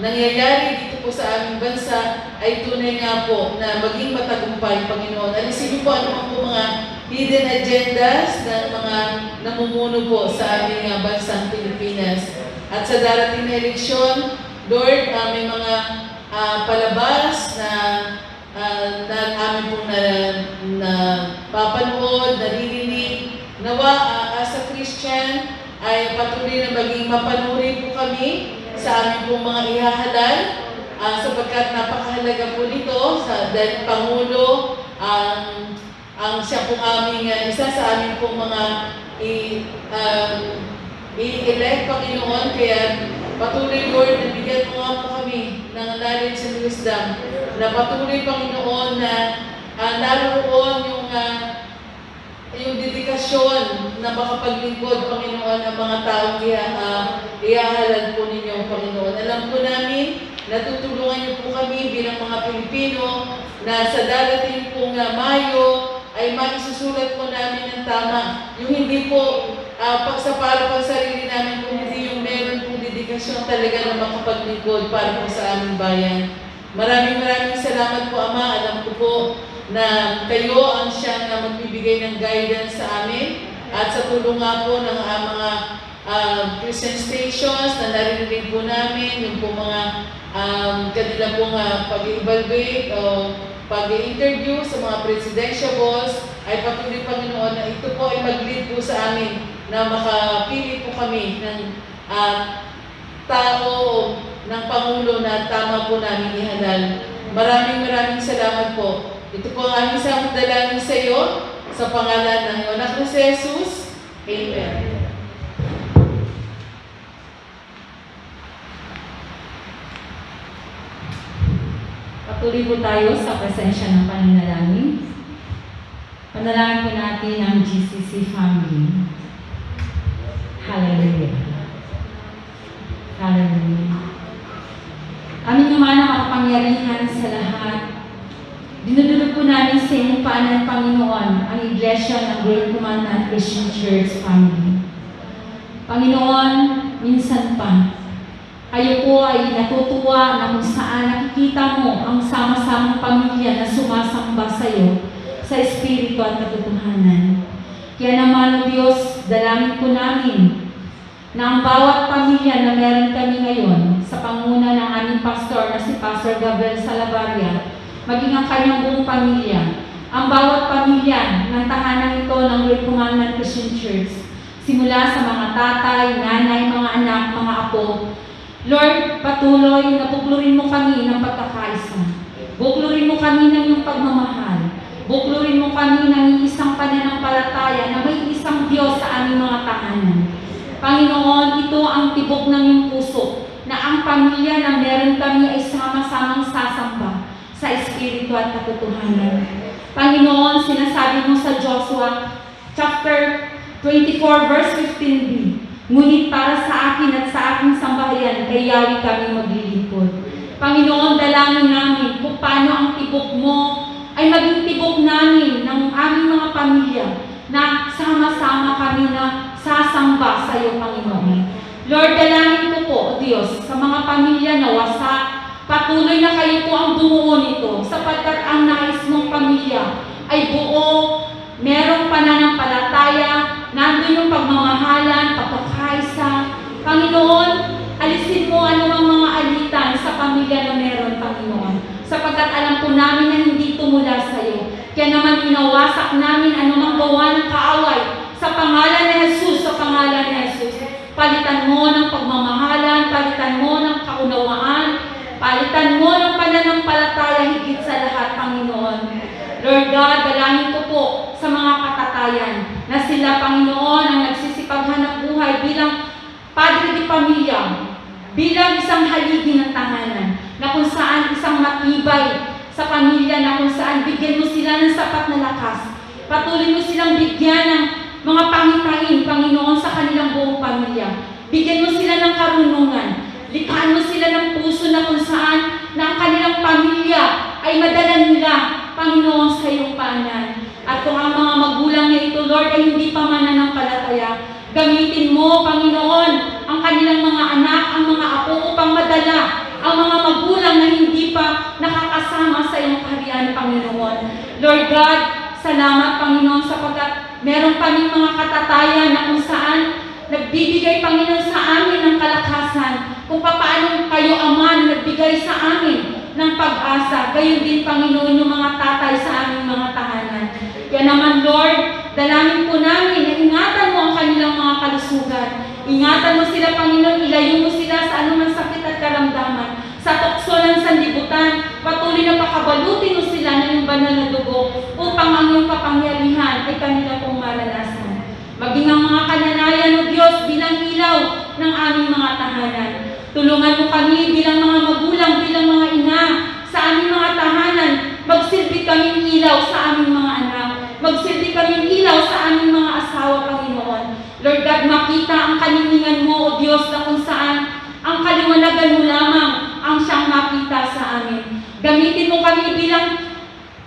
nangyayari dito po sa aming bansa ay tunay nga po na maging matagumpay, Panginoon. Alisin niyo po ano po mga hidden agendas ng mga namumuno po sa aming bansang Pilipinas. At sa darating na eleksyon, Lord, may mga palabas na amin pong papanood, naririnig. Nawa, as a Christian, ay patuloy na maging mapanuri po kami sa aming pong mga ihahalal, sapagkat napakahalaga po nito dahil Pangulo ang siya pong aming isa sa aming pong mga i-elect, Panginoon. Kaya patuloy, Lord, na bigyan mo nga po kami ng knowledge and wisdom na patuloy, Panginoon, na naroon yung dedikasyon na makapaglingkod, Panginoon, ang mga taong ihahalal po ninyo, Panginoon. Alam po namin, natutulungan niyo po kami bilang mga Pilipino na sa darating pong Mayo ay maisusulat po namin ng tama. Yung hindi po para pang sarili namin, kung hindi yung meron pong dedikasyon talaga na makapaglingkod para po sa aming bayan. Maraming salamat po, Ama. Alam ko po na kayo ang siyang magbibigay ng guidance sa amin at sa tulong nga po ng mga Christian stations na narinig po namin, yung po mga kanila pong pag-evaluate o pag-interview sa mga presidentiables, ay patuloy, Panginoon, na ito po ay mag-lead po sa amin na makapili po kami ng tao, ng Pangulo na tama po namin ihalal. Maraming salamat po. Ito po ang aming samudalanin sa iyo, sa pangalan ng iyong anak na si Jesus. Amen. Patuloy po tayo sa presensya ng pananalangin. Panalangin po natin ang GCC family. Hallelujah. Hallelujah. Aming naman ang makapangyarihan sa lahat. Dinudulog po namin sa inyong paanan, Panginoon, ang Iglesia ng Great Commandment Christian Church family. Panginoon, minsan pa, kayo po ay natutuwa na kung saan nakikita mo ang sama-samang pamilya na sumasamba sa iyo sa Espiritu at katotohanan. Kaya naman, O Diyos, dalangin po namin na ang bawat pamilya na meron kami ngayon sa panguna ng aming pastor na si Pastor Gabriel Salabarria, maging ang kanyang buong pamilya, ang bawat pamilya ng tahanan ito ng Great Commandment Christian Church, simula sa mga tatay, nanay, mga anak, mga apo. Lord, patuloy na buklurin mo kami ng pagkakaisa. Buklurin mo kami ng iyong pagmamahal. Buklurin mo kami ng isang pananampalataya na may isang Diyos sa aming mga tahanan. Panginoon, ito ang tibok ng iyong puso na ang pamilya na meron kami ay sama-samang sasamba sa Espiritu at katotohanan. Panginoon, sinasabi mo sa Joshua chapter 24 verse 15b, ngunit para sa akin at sa aking sambahayan, kay Yahweh kami maglilingkod. Panginoon, dalangin namin kung paano ang tibok mo ay maging tibok namin ng aming mga pamilya na sama-sama kami na sasamba sa iyo, Panginoon. Lord, dalangin ko po, O Diyos, sa mga pamilya na wasak, patuloy na kayo po ang bumuo nito, sapagkat ang nais mong pamilya ay buo, merong pananampalataya, nandun yung pagmamahalan, pagkakaisa. Panginoon, alisin mo anumang mga alitan sa pamilya na meron, Panginoon. Sapagkat alam po namin na hindi tumula sa iyo. Kaya naman inawasak namin anumang gawa ng kaaway sa pangalan ni Jesus, sa pangalan ni Jesus. Palitan mo ng pagmamahalan, palitan mo ng kaunawaan, palitan mo ng pananampalataya higit sa lahat, Panginoon. Lord God, dalangin ko po sa mga katatayan na sila, Panginoon, ang nagsisipaghanap buhay bilang padre di pamilya, bilang isang haligi ng tahanan, na kung saan isang matibay sa pamilya, na kung saan bigyan mo sila ng sapat na lakas. Patuloy mo silang bigyan ng mga pangitain, Panginoon, sa kanilang buong pamilya. Bigyan mo sila ng karunungan. Likhaan mo sila ng puso na kung saan na ang kanilang pamilya ay madala nila, Panginoon, sa iyong paanan. At kung ang mga magulang na ito, Lord, ay hindi pa mananampalataya, gamitin mo, Panginoon, ang kanilang mga anak, ang mga apo upang madala ang mga magulang na hindi pa nakakasama sa iyong kaharian, Panginoon. Lord God, salamat, Panginoon, sapagkat meron kaming mga katatayan na kung saan nagbibigay, Panginoon, sa amin ng kalakasan, kung paano kayo, Ama, nagbigay sa amin ng pag-asa. Gayon din, Panginoon, yung mga tatay sa aming mga tahanan. Kaya naman, Lord, dalangin po namin na ingatan mo ang kanilang mga kalusugan. Ingatan mo sila, Panginoon, ilayo mo sila sa anumang sakit at karamdaman. Sa tukso ng sanlibutan, patuloy na pakabalutin mo sila ng iyong banal na dugo upang ang iyong kapangyarihan ay kanila pong maranasan. Maging ang mga kananayan, O Diyos, bilang ilaw ng aming mga tahanan. Tulungan mo kami bilang mga magulang, bilang mga ina sa aming mga tahanan. Magsilbi kaming ilaw sa aming mga anak. Magsilbi kaming ilaw sa aming mga asawa, Panginoon. Lord God, makita ang kaniningan mo, O Diyos, na kung saan ang kaliwanagan mo lamang ang siyang makita sa amin. Gamitin mo kami bilang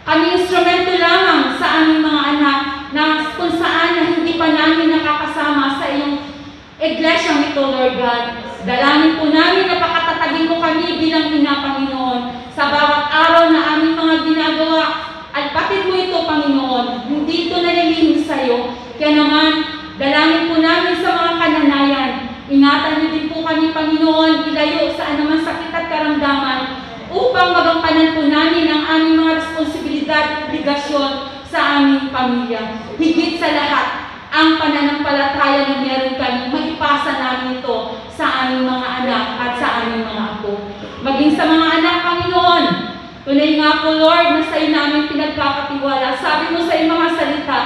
kami instrumento lamang sa aming mga anak na kung saan na hindi pa namin nakakasama sa iyong iglesyang ito, Lord God. Dalangin po namin na pakatatagin mo kami bilang ina, Panginoon, sa bawat araw na aming mga ginagawa. At batid mo ito, Panginoon. Hindi ito nalilihim sa iyo. Kaya naman, dalangin po namin sa mga kananayan. Ingatan niyo din po kami, Panginoon, ilayo sa anumang sakit at karamdaman upang magampanan po namin ang aming mga responsibilidad at obligasyon sa aming pamilya. Higit sa lahat, ang pananampalataya na meron kami, maipasa namin ito sa aming mga anak at sa aming mga apo. Maging sa mga anak, Panginoon, tunay nga po, Lord, na sa iyo namin pinagkakatiwala. Sabi mo sa iyong mga salita,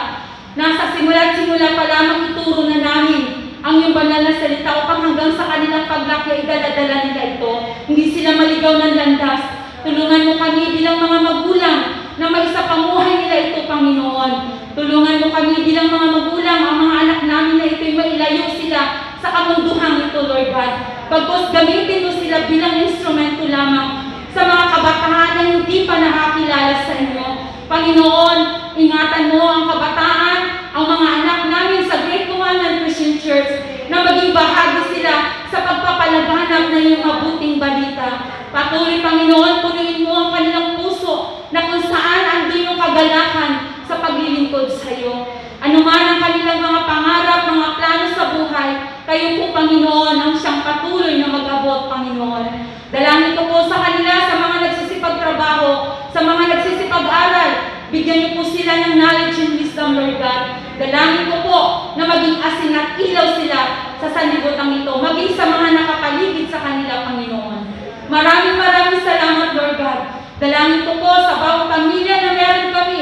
nasa simula pa lamang ituro na namin ang iyong banal na salita upang hanggang sa kanilang paglaki ay daladala nila ito. Hindi sila maligaw ng landas. Tulungan mo kami bilang mga magulang na maisapamuhay nila ito, Panginoon. Tulungan mo kami bilang mga magulang, ang mga anak namin na ito'y mailayo sila sa kamunduhang ito, Lord God. Pagkos gamitin mo sila bilang instrumento lamang sa mga kabataan na hindi pa nakakilala sa inyo. Panginoon, ingatan mo ang kabataan, ang mga anak namin sa Great Commandment Christian Church na maging bahagi sila sa pagpapalaganap ng iyong mabuting balita. Patuloy, Panginoon, punuin mo ang kanilang puso na kung saan andun yung kagalakan sa paglilingkod sa iyo. Ano man ang kanilang mga pangarap, mga plano sa buhay, kayo po, Panginoon, ang siyang patuloy na mag-abot, Panginoon. Dalangin ko po sa kanila, sa mga nagsisipagtrabaho, sa mga nagsisipag-aral. Bigyan niyo po sila ng knowledge and wisdom, Lord God. Dalangin ko po na maging asin at ilaw sila sa sanlibutan ito, maging sa mga nakapaligid sa kanila, Panginoon. Maraming salamat, Lord God. Dalangin ko po sa bawat pamilya na meron kami.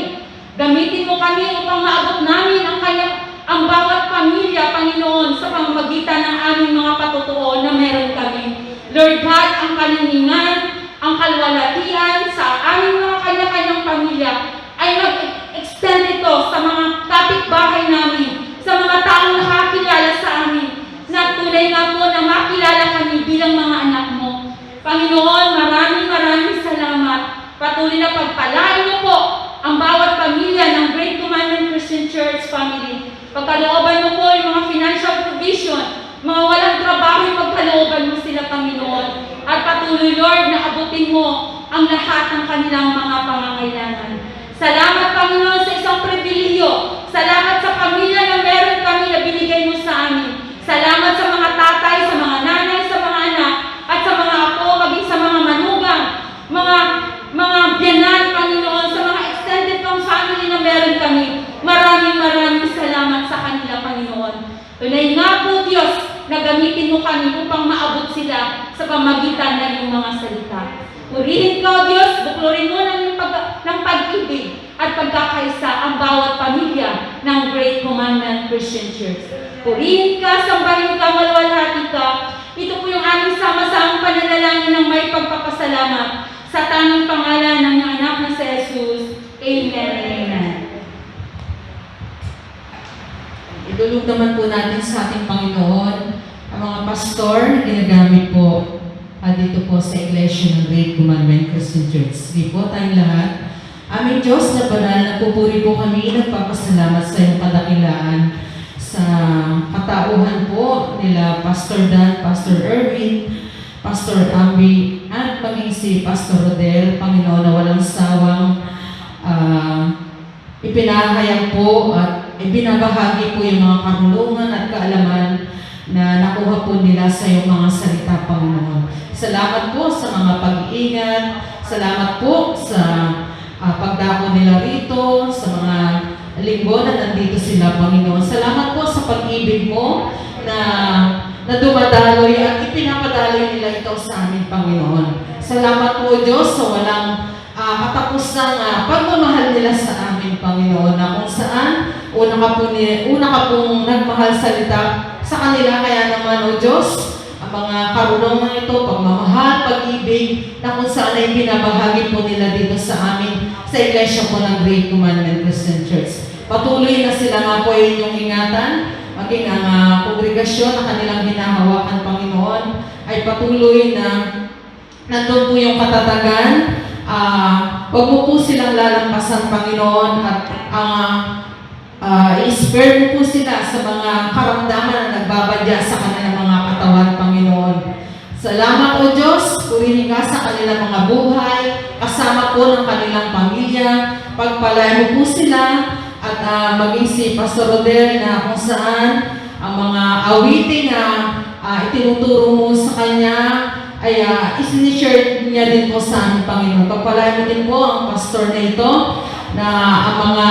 Gamitin mo kami upang maabot namin ang bawat pamilya, Panginoon, sa pamamagitan ng aming mga patutuo na meron kami. Lord God, ang kaliningan, ang kalwalatian sa aming mga kanya-kanyang pamilya ay mag-extend ito sa mga kapitbahay namin, sa mga taong nakakilala sa amin, na tunay nga po na makilala kami bilang mga anak mo. Panginoon, maraming salamat. Patuloy na pagpalain niyo po ang bawat pamilya ng Great Commandment Christian Church family. Pagkalooban mo po yung mga financial provision, mga walang trabaho, pagkalooban mo sila, Panginoon. At patuloy, Lord, na abutin mo ang lahat ng kanilang mga pangangailangan. Salamat, Panginoon, sa isang pribilehyo. Salamat sa pamilya na meron kami na binigay mo sa amin. Salamat sa mga tatay, sa mga nanay, sa mga anak, at sa mga apo, maging sa mga manugang, mga biyanan, Panginoon, sa mga extended pang family na meron kami. Maraming salamat sa kanila, Panginoon. Tunay nga po, Diyos, na gamitin mo kami upang maabot sila sa pamagitan ng iyong mga salita. Purihin ka, Diyos, buklurin mo ng pag-ibig at pagkakaisa ang bawat pamilya ng Great Commandment Christian Church. Purihin ka, sambahin ka, malwalhati ka. Ito po yung aming sama-samang pananalangin ng may pagpapasalamat sa tanging pangalan ng iyong anak na si Jesus. Amen. Amen. Idulog naman po natin sa ating Panginoon ang mga pastor ginagamit po dito po sa Iglesia ng Great Commandment Christian Church. Sige po tayong lahat. Aming Diyos na banal, nagpupuri po kami, nagpapasalamat sa iyong kadakilaan sa katauhan po nila Pastor Dan, Pastor Erwin, Pastor Ambi, at maging si Pastor Rodel, Panginoon, na walang sawang ipinahayag po at ibinabahagi po yung mga karunungan at kaalaman na nakuha po nila sa iyong mga salita, Panginoon. Salamat po sa mga pag-iingat, salamat po sa pagdako nila rito, sa mga linggo na nandito sila, Panginoon. Salamat po sa pag-ibig mo na dumadaloy at ipinapadaloy nila ito sa amin, Panginoon. Salamat po, Diyos, sa walang katapusang pagmamahal nila sa amin, Panginoon, na kung saan una ka pong nagmahal salita sa kanila, kaya naman, O Diyos, ang mga karunungan ito, pagmamahal, pag-ibig, na kung saan ay pinabahagi po nila dito sa amin, sa Iglesia po ng Great Commandment Christian Church. Patuloy na sila nga po ay inyong ingatan, maging ang kongregasyon na kanilang hinahawakan, Panginoon, ay patuloy na nandun po yung katatagan. Huwag mo po silang lalampasan, Panginoon, at i-spare mo po sila sa mga karamdaman na nagbabadya sa kanilang mga katawan, Panginoon. kanilang mga buhay, kasama po ng kanilang pamilya. Pagpalain mo po sila at maging si Pastor Rodel na kung saan ang mga awiting na itinuturo mo sa kanya ay isinishare niya din po sa aming Panginoon. Pagpalain mo din po ang pastor na ito na ang mga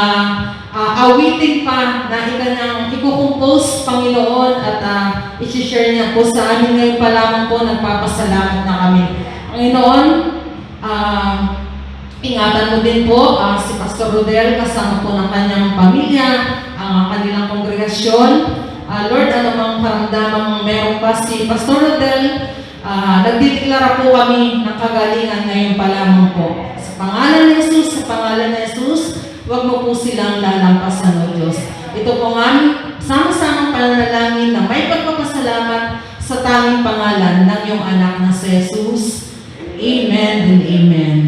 awiting pa na ikanyang ikukumpose, Panginoon, at isishare niya po sa amin. Ngayon pa lamang po nagpapasalamat na kami. Panginoon, ingatan mo din po si Pastor Rodel kasama po ng kanyang pamilya, ang kanilang kongregasyon. Lord, anumang karamdamang meron pa si Pastor Rodel, nagdideklara po kami ng kagalingan ngayon pa lamang po. Sa pangalan ni Jesus, sa pangalan ni Jesus, huwag mo po silang lalampasan, O Diyos. Ito po nga, sama-samang pananalangin na may pagpapasalamat sa tanging pangalan ng iyong anak na si Jesus. Amen and amen.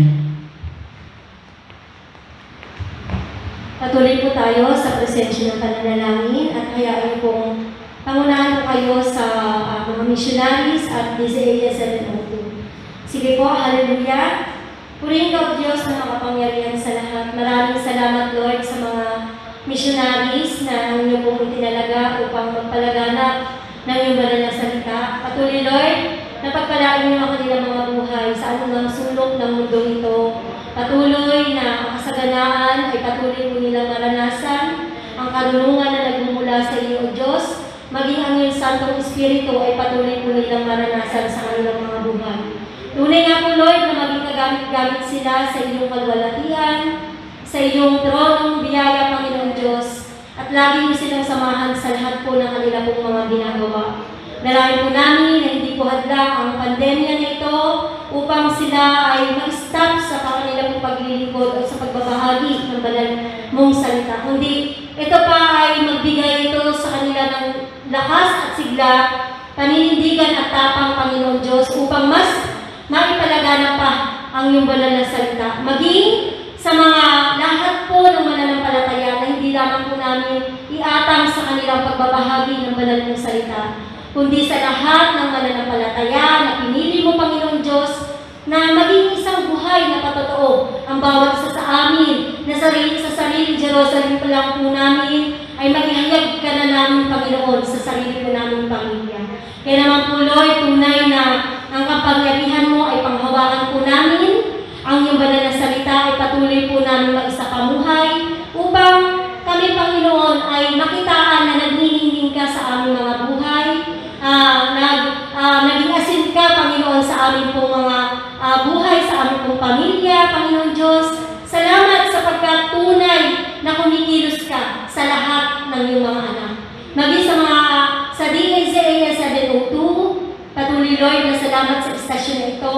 Patuloy po tayo sa presensya ng pananalangin at hayaan pong pangunahan po kayo sa mga missionaries at DZAA 702. Sige po, hallelujah. Purihin ka, O Diyos, na makapangyarihan sa lahat. Maraming salamat, Lord, sa mga missionaries na inyo pong itinalaga upang magpalaganap ng iyong banal na salita. Patuloy, Lord, na pagpalain niyo ang kanilang mga buhay sa anumang sulok ng mundong ito. Patuloy na ang kasaganaan ay patuloy po nilang maranasan. Ang karunungan na nagmumula sa iyo, O Diyos, maging ang iyong Santong Espiritu ay patuloy po nilang maranasan sa kanilang mga buhay. Tunay nga po, Lord, na maging kagamit-gamit sila sa iyong kalwalatian, sa iyong tronong biyaya, Panginoon Diyos, at lagi mo silang samahan sa lahat po ng kanila pong mga ginagawa. Nalayan po namin na hindi po hadlang ang pandemya na ito upang sila ay mag-stop sa kanilang paglilingkod o sa pagbabahagi ng banal mong salita. Kundi ito pa ay magbigay ito sa kanila ng lakas at sigla, paninindigan at tapang, Panginoon Diyos, upang mas maipalaganap pa ang iyong banal na salita. Maging sa mga lahat po ng mananampalataya na hindi lamang po namin iatang sa kanilang pagbabahagi ng banal mong salita, kundi sa lahat ng mananampalataya na pinili mo, Panginoon Diyos, na maging isang buhay na patotoo ang bawat isa sa amin, na sa sarili Jerusalem pa lang po namin, ay maghihayag ka na namin, Panginoon, sa sarili po namin pamilya. Kaya naman po, Lord, tunay na ang kapangyarihan mo ay panghawakan po namin, ang iyong banal na salita ay patuloy po namin mag-isa-kamuhay upang kami, Panginoon, ay makitaan na nagniningning ka sa aming mga buhay, naging asin ka, Panginoon, sa aming pong mga buhay, sa aming pong pamilya, Panginoon Diyos. Salamat sapagkat tunay na kumikilos ka sa lahat ng iyong mga anak. Maging sa mga sa DZAA 702, patuloy, Lord, na salamat sa istasyon na ito,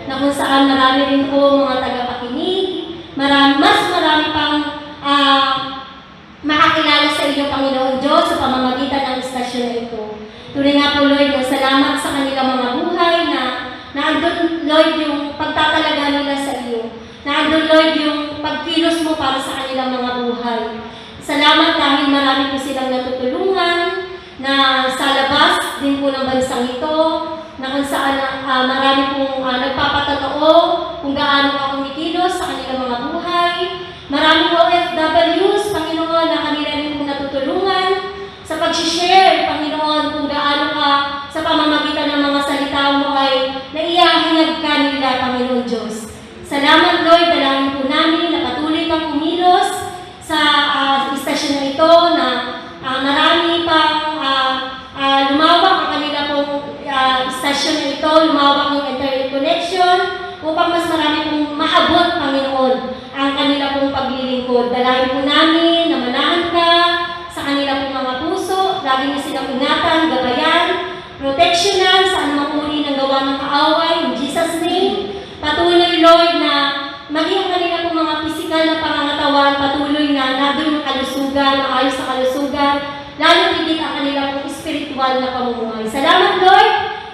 na kung saan marami rin po mga tagapakinig, mas marami pang makakilala sa iyo, Panginoon Diyos, sa pamamagitan ng istasyon na ito. Tuloy nga po, Lord, na salamat sa kanilang mga buhay na andun, Lord, yung pagtatalaga nila sa iyo. Na andun, Lord, yung pagkilos mo para sa kanilang mga buhay. Salamat dahil marami po silang natutulungan na sa labas din po ng bansang ito, na kung saan marami pong nagpapatotoo kung gaano ka kumikilos sa kanilang mga buhay. Maraming OFWs, Panginoon, na kanila rin pong natutulungan sa pag-share, Panginoon, kung gaano ka sa pamamagitan ng mga salita mo ay naiyahinag ka nila, Panginoon Diyos. Salamat, Lord, dalangin po namin na patuloy kang kumilos sa istasyon na ito, na marami pang lumawak ang kanila pong istasyon na ito, lumawak ang internet connection, upang mas marami pong maabot, Panginoon, ang kanila pong paglilingkod. Dalangin po namin na manahan ka sa kanila pong mga puso, lagi na silang ingatan, gabayan, proteksyonan sa anumang uri ng gawa ng kaaway, in Jesus' name. Patuloy, Lord, na maging ang kanila pong mga pisikal na pangangatawan, patuloy na nandun ang kalusugan, maayos sa kalusugan, lalo higit ang kanila pong espiritual na pamumuhay. Salamat, Lord,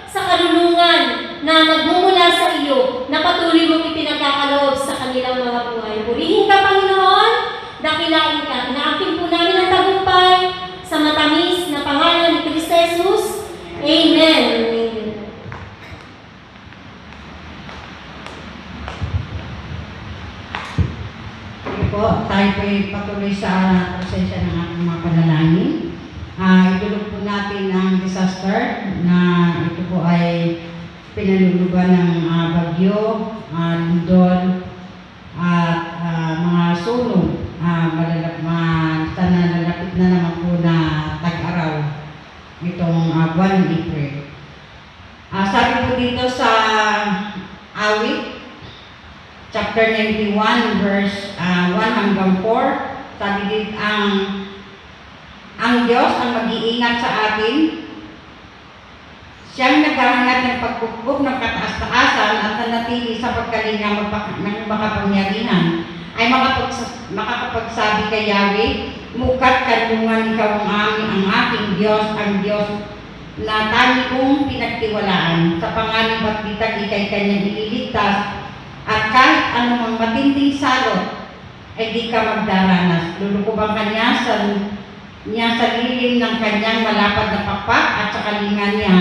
sa karunungan na nagmumula sa iyo, na patuloy mong ipinagkakaloob sa kanilang mga buhay. Purihin ka, Panginoon, dakilain ka. Inaapin po namin ang tagumpay sa matamis na pangalan ni Kristo Jesus. Amen. Amen. ay patuloy sa presensya ng ating mga panalangin. Idulog po natin ang disaster na ito po ay pinalulugan ng bagyo, lindol, at mga sunog. Nalalapit na naman po na tag-araw itong buwan ng April. Sabi po dito sa Awit, chapter 91, verse 1 hanggang 4, sabi dito, ang Diyos ang mag-iingat sa atin. Siyang naghahangat ng pagkukup ng kataas-taasan at nanatili sa pagkalinga ng makapangyarihan ay makakapagsabi kay Yahweh, mukat kanlungan ikaw ang aking Diyos, ang Diyos na tani kong pinagtiwalaan. Sa pangalan bagbitag ikay kanyang ililigtas, at kahit anumang matinding salot ay di ka magdaranas. Lulukuban ka niya sa lilim ng kanyang malapad na pakpak, at sa kalinga niya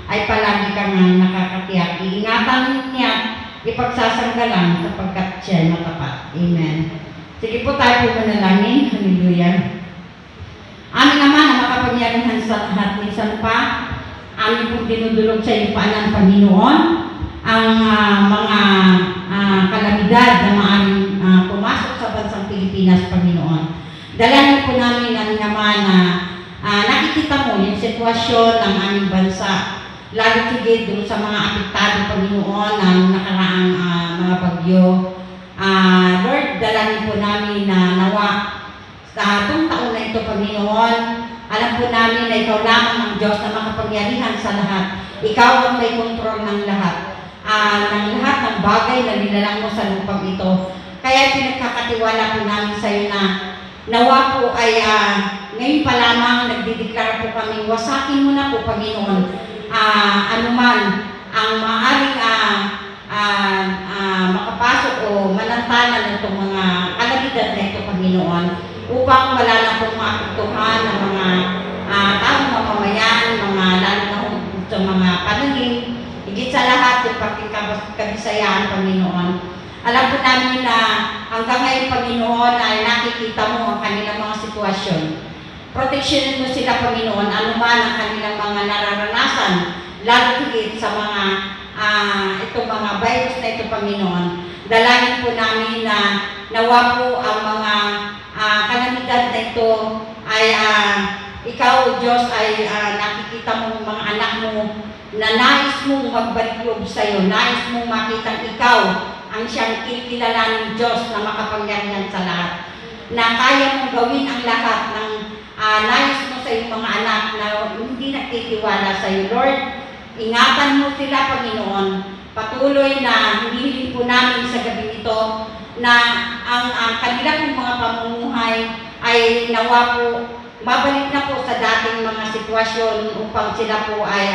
ay palagi kang nakakatiyak. Iingatan niya, ipagsasanggalang sapagkat siya matapat. Amen. Sige po tayo po manalangin. Hallelujah. Aming Ama na makapangyarihan sa lahat, minsan pa amin pong dinudulog sa iyong paanan, Panginoon, ang mga kalamidad na maaaring pumasok sa bansang Pilipinas, Panginoon. Dalangin po namin, aming Ama, na nakikita mo yung sitwasyon ng aming bansa, lalo tigit doon sa mga apektado, Panginoon, ng nakaraang mga bagyo. Lord, dalangin po namin na nawa sa itong taon na ito, Panginoon, alam po namin na ikaw lamang ang Diyos na makapangyarihan sa lahat. Ikaw ang may kontrol ng lahat. Ng lahat ng bagay na nilalang mo sa lupang ito. Kaya pinagkakatiwala po namin sa iyo na nawa po ay ngayon pa lamang nagdideklara po kami, wasakin mo na po, Panginoon, anuman ang maaaring makapasok o manantanan ng itong mga kalamidad na ito, Panginoon, upang wala na pong maapektuhan ng mga taong mamamayan, mga lalo na sa mga pananim, higit sa lahat yung parting kabisayaan, Panginoon. Alam po namin na hanggang ngayon, Panginoon, ay nakikita mo ang kanilang mga sitwasyon. Proteksyonin mo sila, Panginoon, anuman ang kanilang mga nararanasan, lalo higit sa mga itong mga virus na ito, Panginoon. Dalangin po namin na nawa po ang mga kalamidad na ito ay ikaw, Diyos, ay nakikita mo mga anak mo na nais mong magbalik loob sa iyo, nais mong makitang ikaw ang siyang kilalanin Diyos na makapangyarihan sa lahat, na kaya mong gawin ang lahat ng nais mo sa iyong mga anak na hindi nagtitiwala sa iyo. Lord, ingatan mo sila, Panginoon. Patuloy na hinihiling po namin sa gabi ito na ang kanilang mga pamumuhay ay nawa po mabalik na po sa dating mga sitwasyon upang sila po ay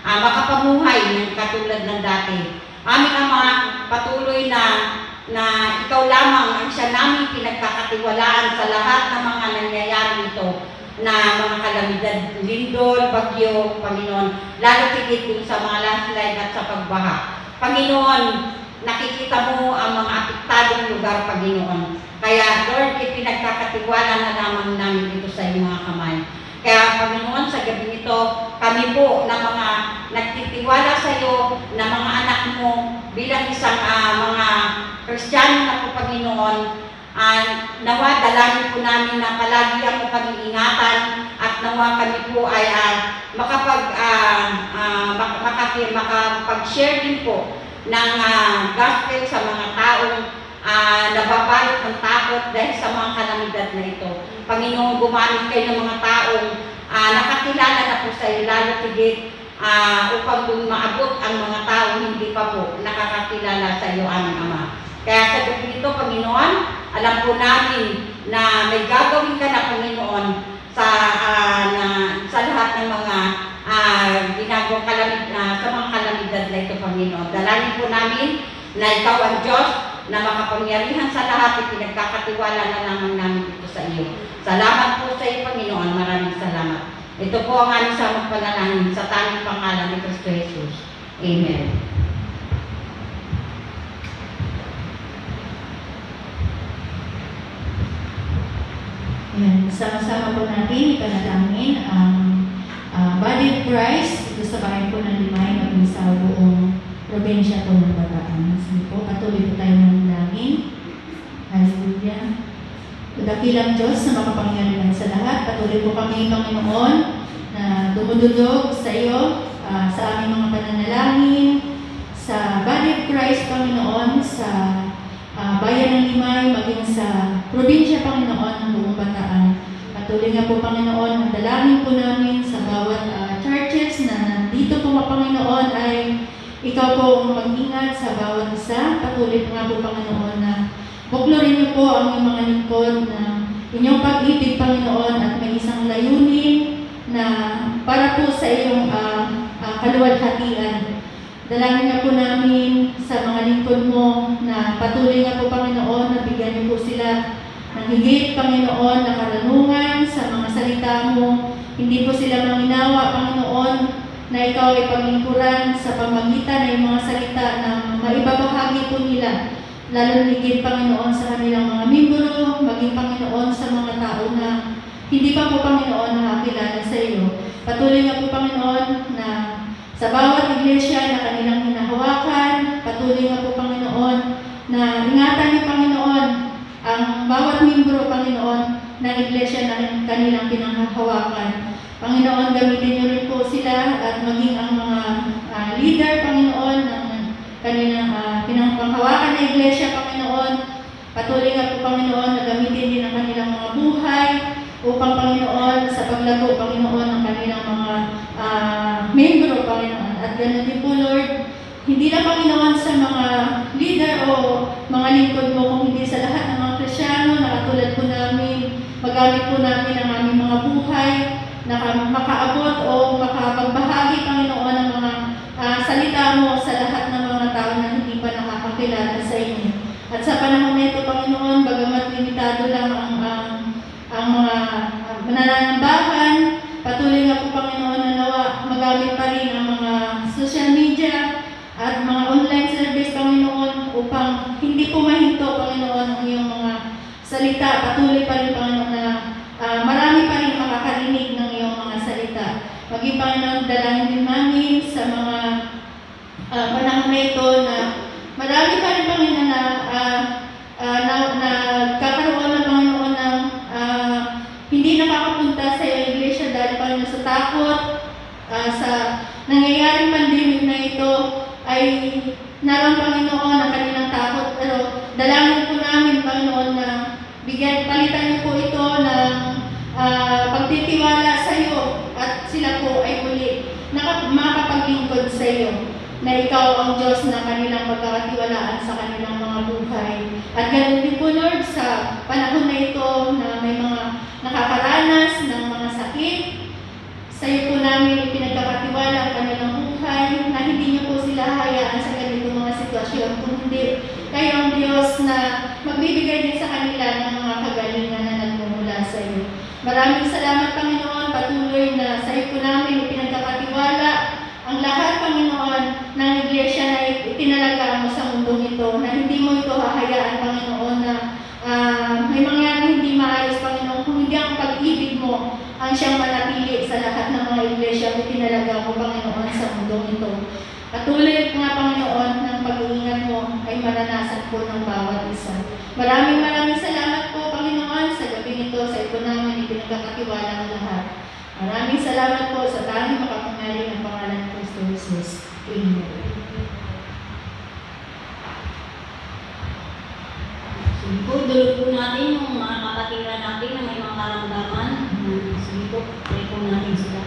makapamuhay ng katulad ng dati. Aming Ama, patuloy na ikaw lamang ang siya namin pinagkakatiwalaan sa lahat ng mga nangyayari nito na mga kalamidad, lindol, bagyo, Panginoon, lalo tigit dun sa mga landslide at sa pagbaha. Panginoon, nakikita mo ang mga apektadong lugar, Panginoon. Kaya, Lord, ipinagkakatiwala na lamang namin dito sa iyong mga kamay. Kaya, Panginoon, sa gabi nito, kami po na mga nagtitiwala sa iyo, na mga anak mo bilang isang mga Kristiyano na po, Panginoon, nawa dalangin po namin na palagi mo kami ingatan at nawa kami po ay makapag-share din po ng gospel sa mga taong nababalot ng takot dahil sa mga kalamidad na ito. Panginoon, gumamit kayo ng mga taong nakakilala na po sa iyo, lalo tigit upang maabot ang mga taong hindi pa po nakakakilala sa iyo, aming Ama. Kaya sa gabi nito, Panginoon, alam po namin na may gagawin ka na, Panginoon, sa lahat ng mga ginagawang sa mga kalamidad na ito, Panginoon. Dalangin po namin na ikaw ang Diyos na makapangyarihan sa lahat, pinagkakatiwala na lamang namin dito sa iyo. Salamat po sa iyo, Panginoon. Maraming salamat. Ito po ang aming samang panalangin sa tanging pangalan ni Kristo Jesus. Amen. Sama-sama po natin ipanalangin ang body of Christ dito sa bayan po ng Limay maging sa buong probinsya po ng Bataan. Sige po, patuloy po tayo manalangin. Hallelujah. Dakilang Diyos na makapangyarihan sa lahat, patuloy po kami, Panginoon, na dumudulog sa iyo, sa aming mga pananalangin, sa body of Christ, Panginoon, sa bayan ng Limay, maging sa probinsya, Panginoon, ng buong Bataan. Patuloy nga po, Panginoon, ang dalangin po namin sa bawat churches na nandito po, Panginoon, ay ikaw po ang mag-ingat sa bawat isa. Patuloy po nga po, Panginoon, na buklorin niyo po ang inyong mga lingkod na inyong pag-ibig, Panginoon, at may isang layunin na para po sa iyong kaluwalhatian. Dalangin nga po namin sa mga lingkod mo na patuloy nga po, Panginoon, na bigyan niyo po sila ng higit, Panginoon, na karunungan sa mga salita mo. Hindi po sila manginawa, Panginoon, na ikaw ay paglingkuran sa pamagitan ng mga salita na maibabahagi po nila. Lalo higit, Panginoon, sa kanilang mga membro, maging, Panginoon, sa mga tao na hindi pa po, Panginoon, nakakilala sa iyo. Patuloy nga po, Panginoon, na sa bawat iglesia na kanilang hinahawakan, patuloy nga po, Panginoon, na ingatan niyo, Panginoon, ang bawat membro, Panginoon, ng iglesia na kanilang pinanghahawakan. Panginoon, gamitin niyo rin po sila at maging ang mga leader, Panginoon, ng kanilang pinanghahawakan na iglesia, Panginoon. Patuloy nga po, Panginoon, na gamitin din ang kanilang mga buhay upang, Panginoon, sa paglago, Panginoon, ng kanilang mga membro, Panginoon. At ganoon din po, Lord, hindi na, Panginoon, sa mga leader o mga lingkod mo, kung hindi sa lahat ng mga Kristyano na katulad po namin, magamit po namin ang aming mga buhay na makaabot o makapagbahagi, Panginoon, ng mga salita mo sa lahat ng mga tao na hindi pa nakakakilala sa inyo. At sa panahon nito, Panginoon, bagamat limitado lang ang mga mananambahan, patuloy nga po, Panginoon, na nawa magamit pa rin ang mga social media at mga online service, Panginoon, upang hindi po mahinto, Panginoon, ang iyong mga salita. Patuloy pa rin, Panginoon, na marami pa rin makakarinig ng iyong mga salita. Maging, Panginoon, dalangin din namin sa mga panahon na ito na marami pa rin, Panginoon, na kakaroon ng, Panginoon, ng hindi nakakapunta sa iyong iglesia dahil, Panginoon, sa takot, sa nangyayaring pandemic na ito, ay naroon, Panginoon, ang kanilang takot. Pero dalangin po namin, Panginoon, na palitan niyo po ito ng pagtitiwala sa iyo at sila po ay muli makapaglingkod sa iyo na ikaw ang Diyos na kanilang magkakatiwalaan sa kanilang mga buhay. At ganoon din po, Lord, sa panahon na ito na may mga nakakaranas ng mga sakit, sa iyo po namin ipinagkakatiwala ang kanilang buhay na hindi niyo po sila hayaan sa ganitong mga sitwasyon. Kung hindi, kayo ang Diyos na magbibigay din sa kanila ng mga kagalingan na nagmumula sa iyo. Maraming salamat, Panginoon, patuloy na sa iyo po namin ipinagkakatiwala ang lahat, Panginoon, ng iglesia na itinalaga mo sa mundong ito, na hindi mo ito hahayaan, Panginoon, na may mangyari hindi maayos, Panginoon, kung hindi ang pag-ibig mo ang siyang manatili sa lahat ng mga iglesia na itinalaga mo, Panginoon, sa mundong ito. Patuloy nga, Panginoon, ng pag-iingat mo ay maranasan po ng bawat isa. Maraming salamat po, Panginoon, sa gabing ito, sa ito namin ipinagkakatiwala ng lahat. Maraming salamat po sa tanging makapangyarihan ng pangalan ng Kristo Jesus. Amen. Sige po, dulog po natin yung mga kapatiran natin na may mga karamdaman. Sige po, pray po natin sila.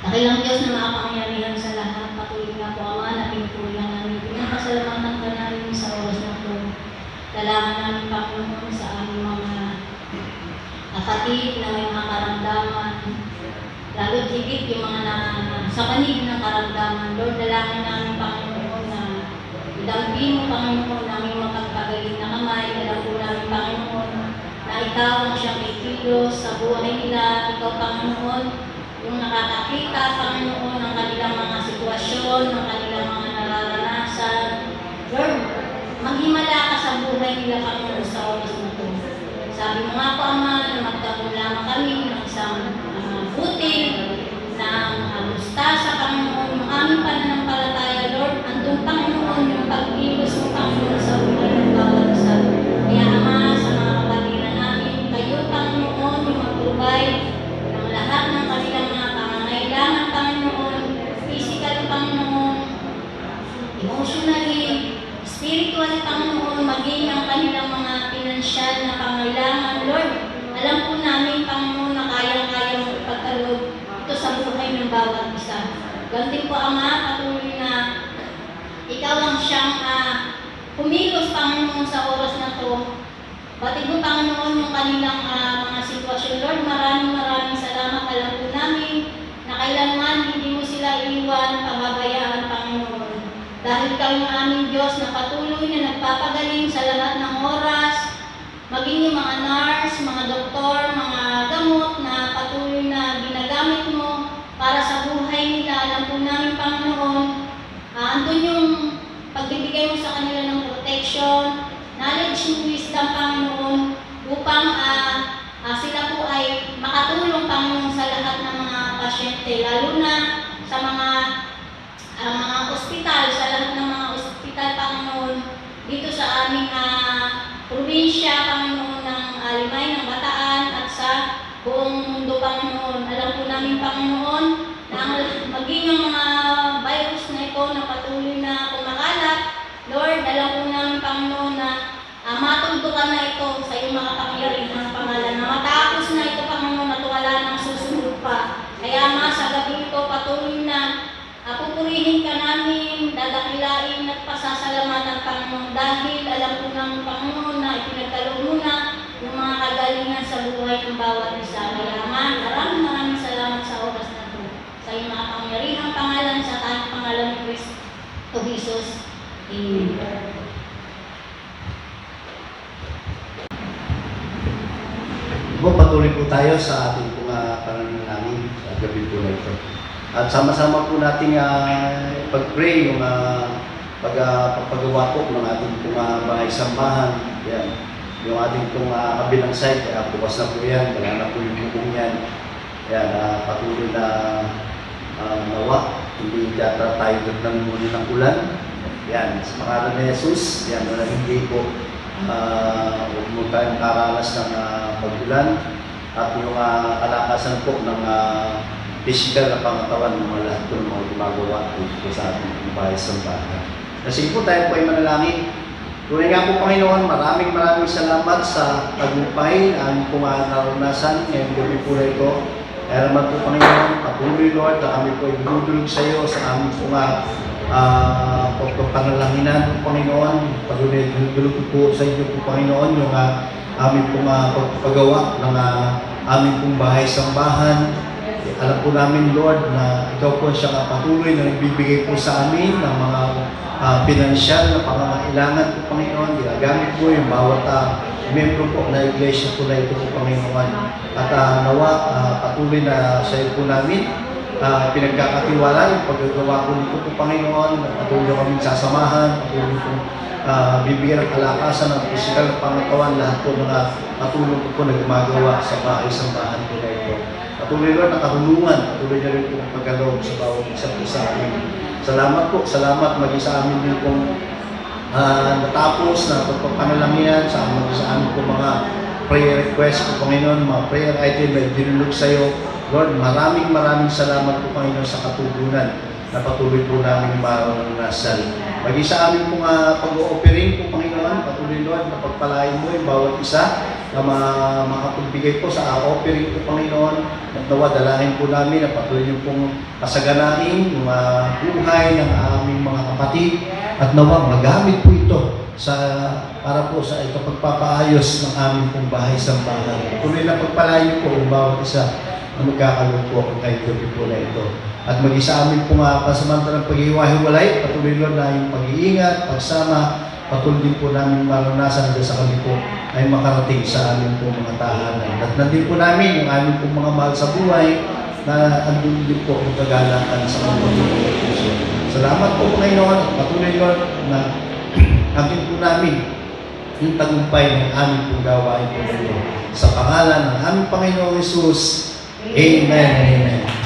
Dakilang Diyos na makapangyarihan sa lahat, patuloy nga po, Ama, na pinupuri lang namin. Pinapasalamatan ka namin sa oras na ito. Dalangin namin, Panginoon, sa aming mga kapatid na may mga karamdaman. Lalo higit yung mga sa panig ng karamdaman. Lord, dalangin namin, Panginoon, na idampi mo, Panginoon, namin mapagpagaling na kamay. Alam po namin, Panginoon, na ikaw ang siyang ikilos sa buhay nila. Ikaw, Panginoon, yung nakakakita, Panginoon, ng kanilang mga sitwasyon, ng kanilang mga nararanasan. Lord, maghimala ka sa buhay nila, Panginoon, sa oras na ito. Sabi mo nga po, Ama, na magkakula emotionally, spiritually, Panginoon, maging ang kanilang mga pinansyal na pangailangan. Lord, alam po namin, Panginoon, na kayang-kayang ipagkaloob ito sa buhay ng bawat isa. Ganti po, Ama, patuloy na ikaw ang siyang kumilos, Panginoon, sa oras na to. Batid mo, Panginoon, yung kanilang mga sitwasyon. Lord, maraming salamat. Alam po namin na kailanman hindi mo sila iwan, pababayaan, Panginoon. Dahil ikaw yung aming Diyos na patuloy na nagpapagaling sa lahat ng oras, maging yung mga nurse, mga doktor, mga gamot na patuloy na ginagamit mo para sa buhay nila. Alam po namin, Panginoon, andun yung pagbibigay mo sa kanila ng protection, knowledge and wisdom, Panginoon, upang sila po ay makatulong, Panginoon, sa lahat ng mga pasyente, lalo na sa mga ospital, sa lahat ng mga ospital, Panginoon, dito sa aming probinsya, Panginoon, ng Limay, ng Bataan, at sa buong mundo, Panginoon. Alam po namin, Panginoon, na maging ang mga virus na ito na patuloy na kumakalat, Lord, alam po namin, Panginoon, na matuldukan na ito sa iyong mga kapangyarihan pangalan, na matapos na ito, Panginoon, at wala nang susunod pa. Kaya, Ama, sa gabi ito, patuloy na pupurihin ka namin, dadakilain at pasasalamatan, Panginoon, dahil alam po namin, Panginoon, na ipinagkaloob mo na yung mga kagalingan sa buhay ng bawat isa. Kaya, Ama, maraming salamat sa oras na ito. Sa iyong mga kapangyarihan pangalan, sa tayong pangalan ni Kristo Jesus. Amen. Patuloy po tayo sa ating pananalangin sa gabi po na ito. At sama-sama po natin pag-pray yung pagpagawa po ng ating bahay-sambahan. Yan. Yung ating kabilang site, bukas na po yan, wala na po yung bukong yan. Yan, patuloy na nawa, hindi tayo ng muli ng ulan. Yan, sa pangalan ni Jesus, yan, wala hindi po. Huwag mo tayong karanas ng pag-ulan at yung kalakasan po ng physical na pangatawan ng mga lahat po ng mga gumagawa dito sa ating bahay-sambahan. Kasi po tayo po ay manalangin. Tunay nga po, Panginoon, maraming salamat sa tagumpay ang naranasan ngayong gabi po na ito. Kaya naman po, Panginoon, patuloy, Lord, na kami po ay binudulog sa iyo sa aming pagpapanalanginan po, Panginoon. Patuloy binudulog po sa inyo po, Panginoon, yung aming pagpapagawa ng aming pong bahay-sambahan. Alam po namin, Lord, na ikaw po siya patuloy na nagbibigay po sa amin ng mga pinansyal na pangangailangan po, Panginoon. Ginagamit po yung bawat membro po na iglesia po na ito po, Panginoon. At nawa, patuloy na sa iyo po namin pinagkakatiwala yung paggagawa po nito po, Panginoon. Patuloy kami sasamahan, patuloy po bibigyan ng kalakasan ng pisikal na pangatawan lahat po mga patulong po na gumagawa sa bahay-sambahan po na ito. Patuloy rin ang karunungan, patuloy na rin po ang pagkaloob sa bawat isa po sa amin. Salamat po, salamat maging sa amin din pong natapos na pagpapanalangin sa amin po mga prayer request po, Panginoon, mga prayer item na dinulog sa iyo. Lord, maraming salamat po, Panginoon, sa katugunan na patuloy po namin maranasan. Maging sa amin pong pag-o-offering po, Panginoon, patuloy, Lord, na pagpalain mo yung bawat isa na makapagbigay po sa offering po, Panginoon. At nawa, dalahin po namin na patuloy yung pong pasaganain yung buhay ng aming mga kapatid. At nawa, magamit po ito para po sa pagpapaayos ng aming pong bahay-sambahan. Patuloy na pagpalain po yung bawat isa na magkakaroon po ang kayo po na ito. At mag-isa amin pong pasamantalang pag-iwahiwalay, patuloy Lord na yung pag-iingat, pagsama, patuloy din po namin maranasan hanggang sa kami po ay makarating sa amin po mga tahanan. At nandun po namin yung amin po mga mahal sa buhay na andun din po ang kagalakan sa mga pag-iwahiwalay. Salamat po Panginoon at patuloy Lord na amin po namin yung tagumpay ng aming pong gawain po sa pangalan ng aming Panginoong Jesus. Amen. Amen.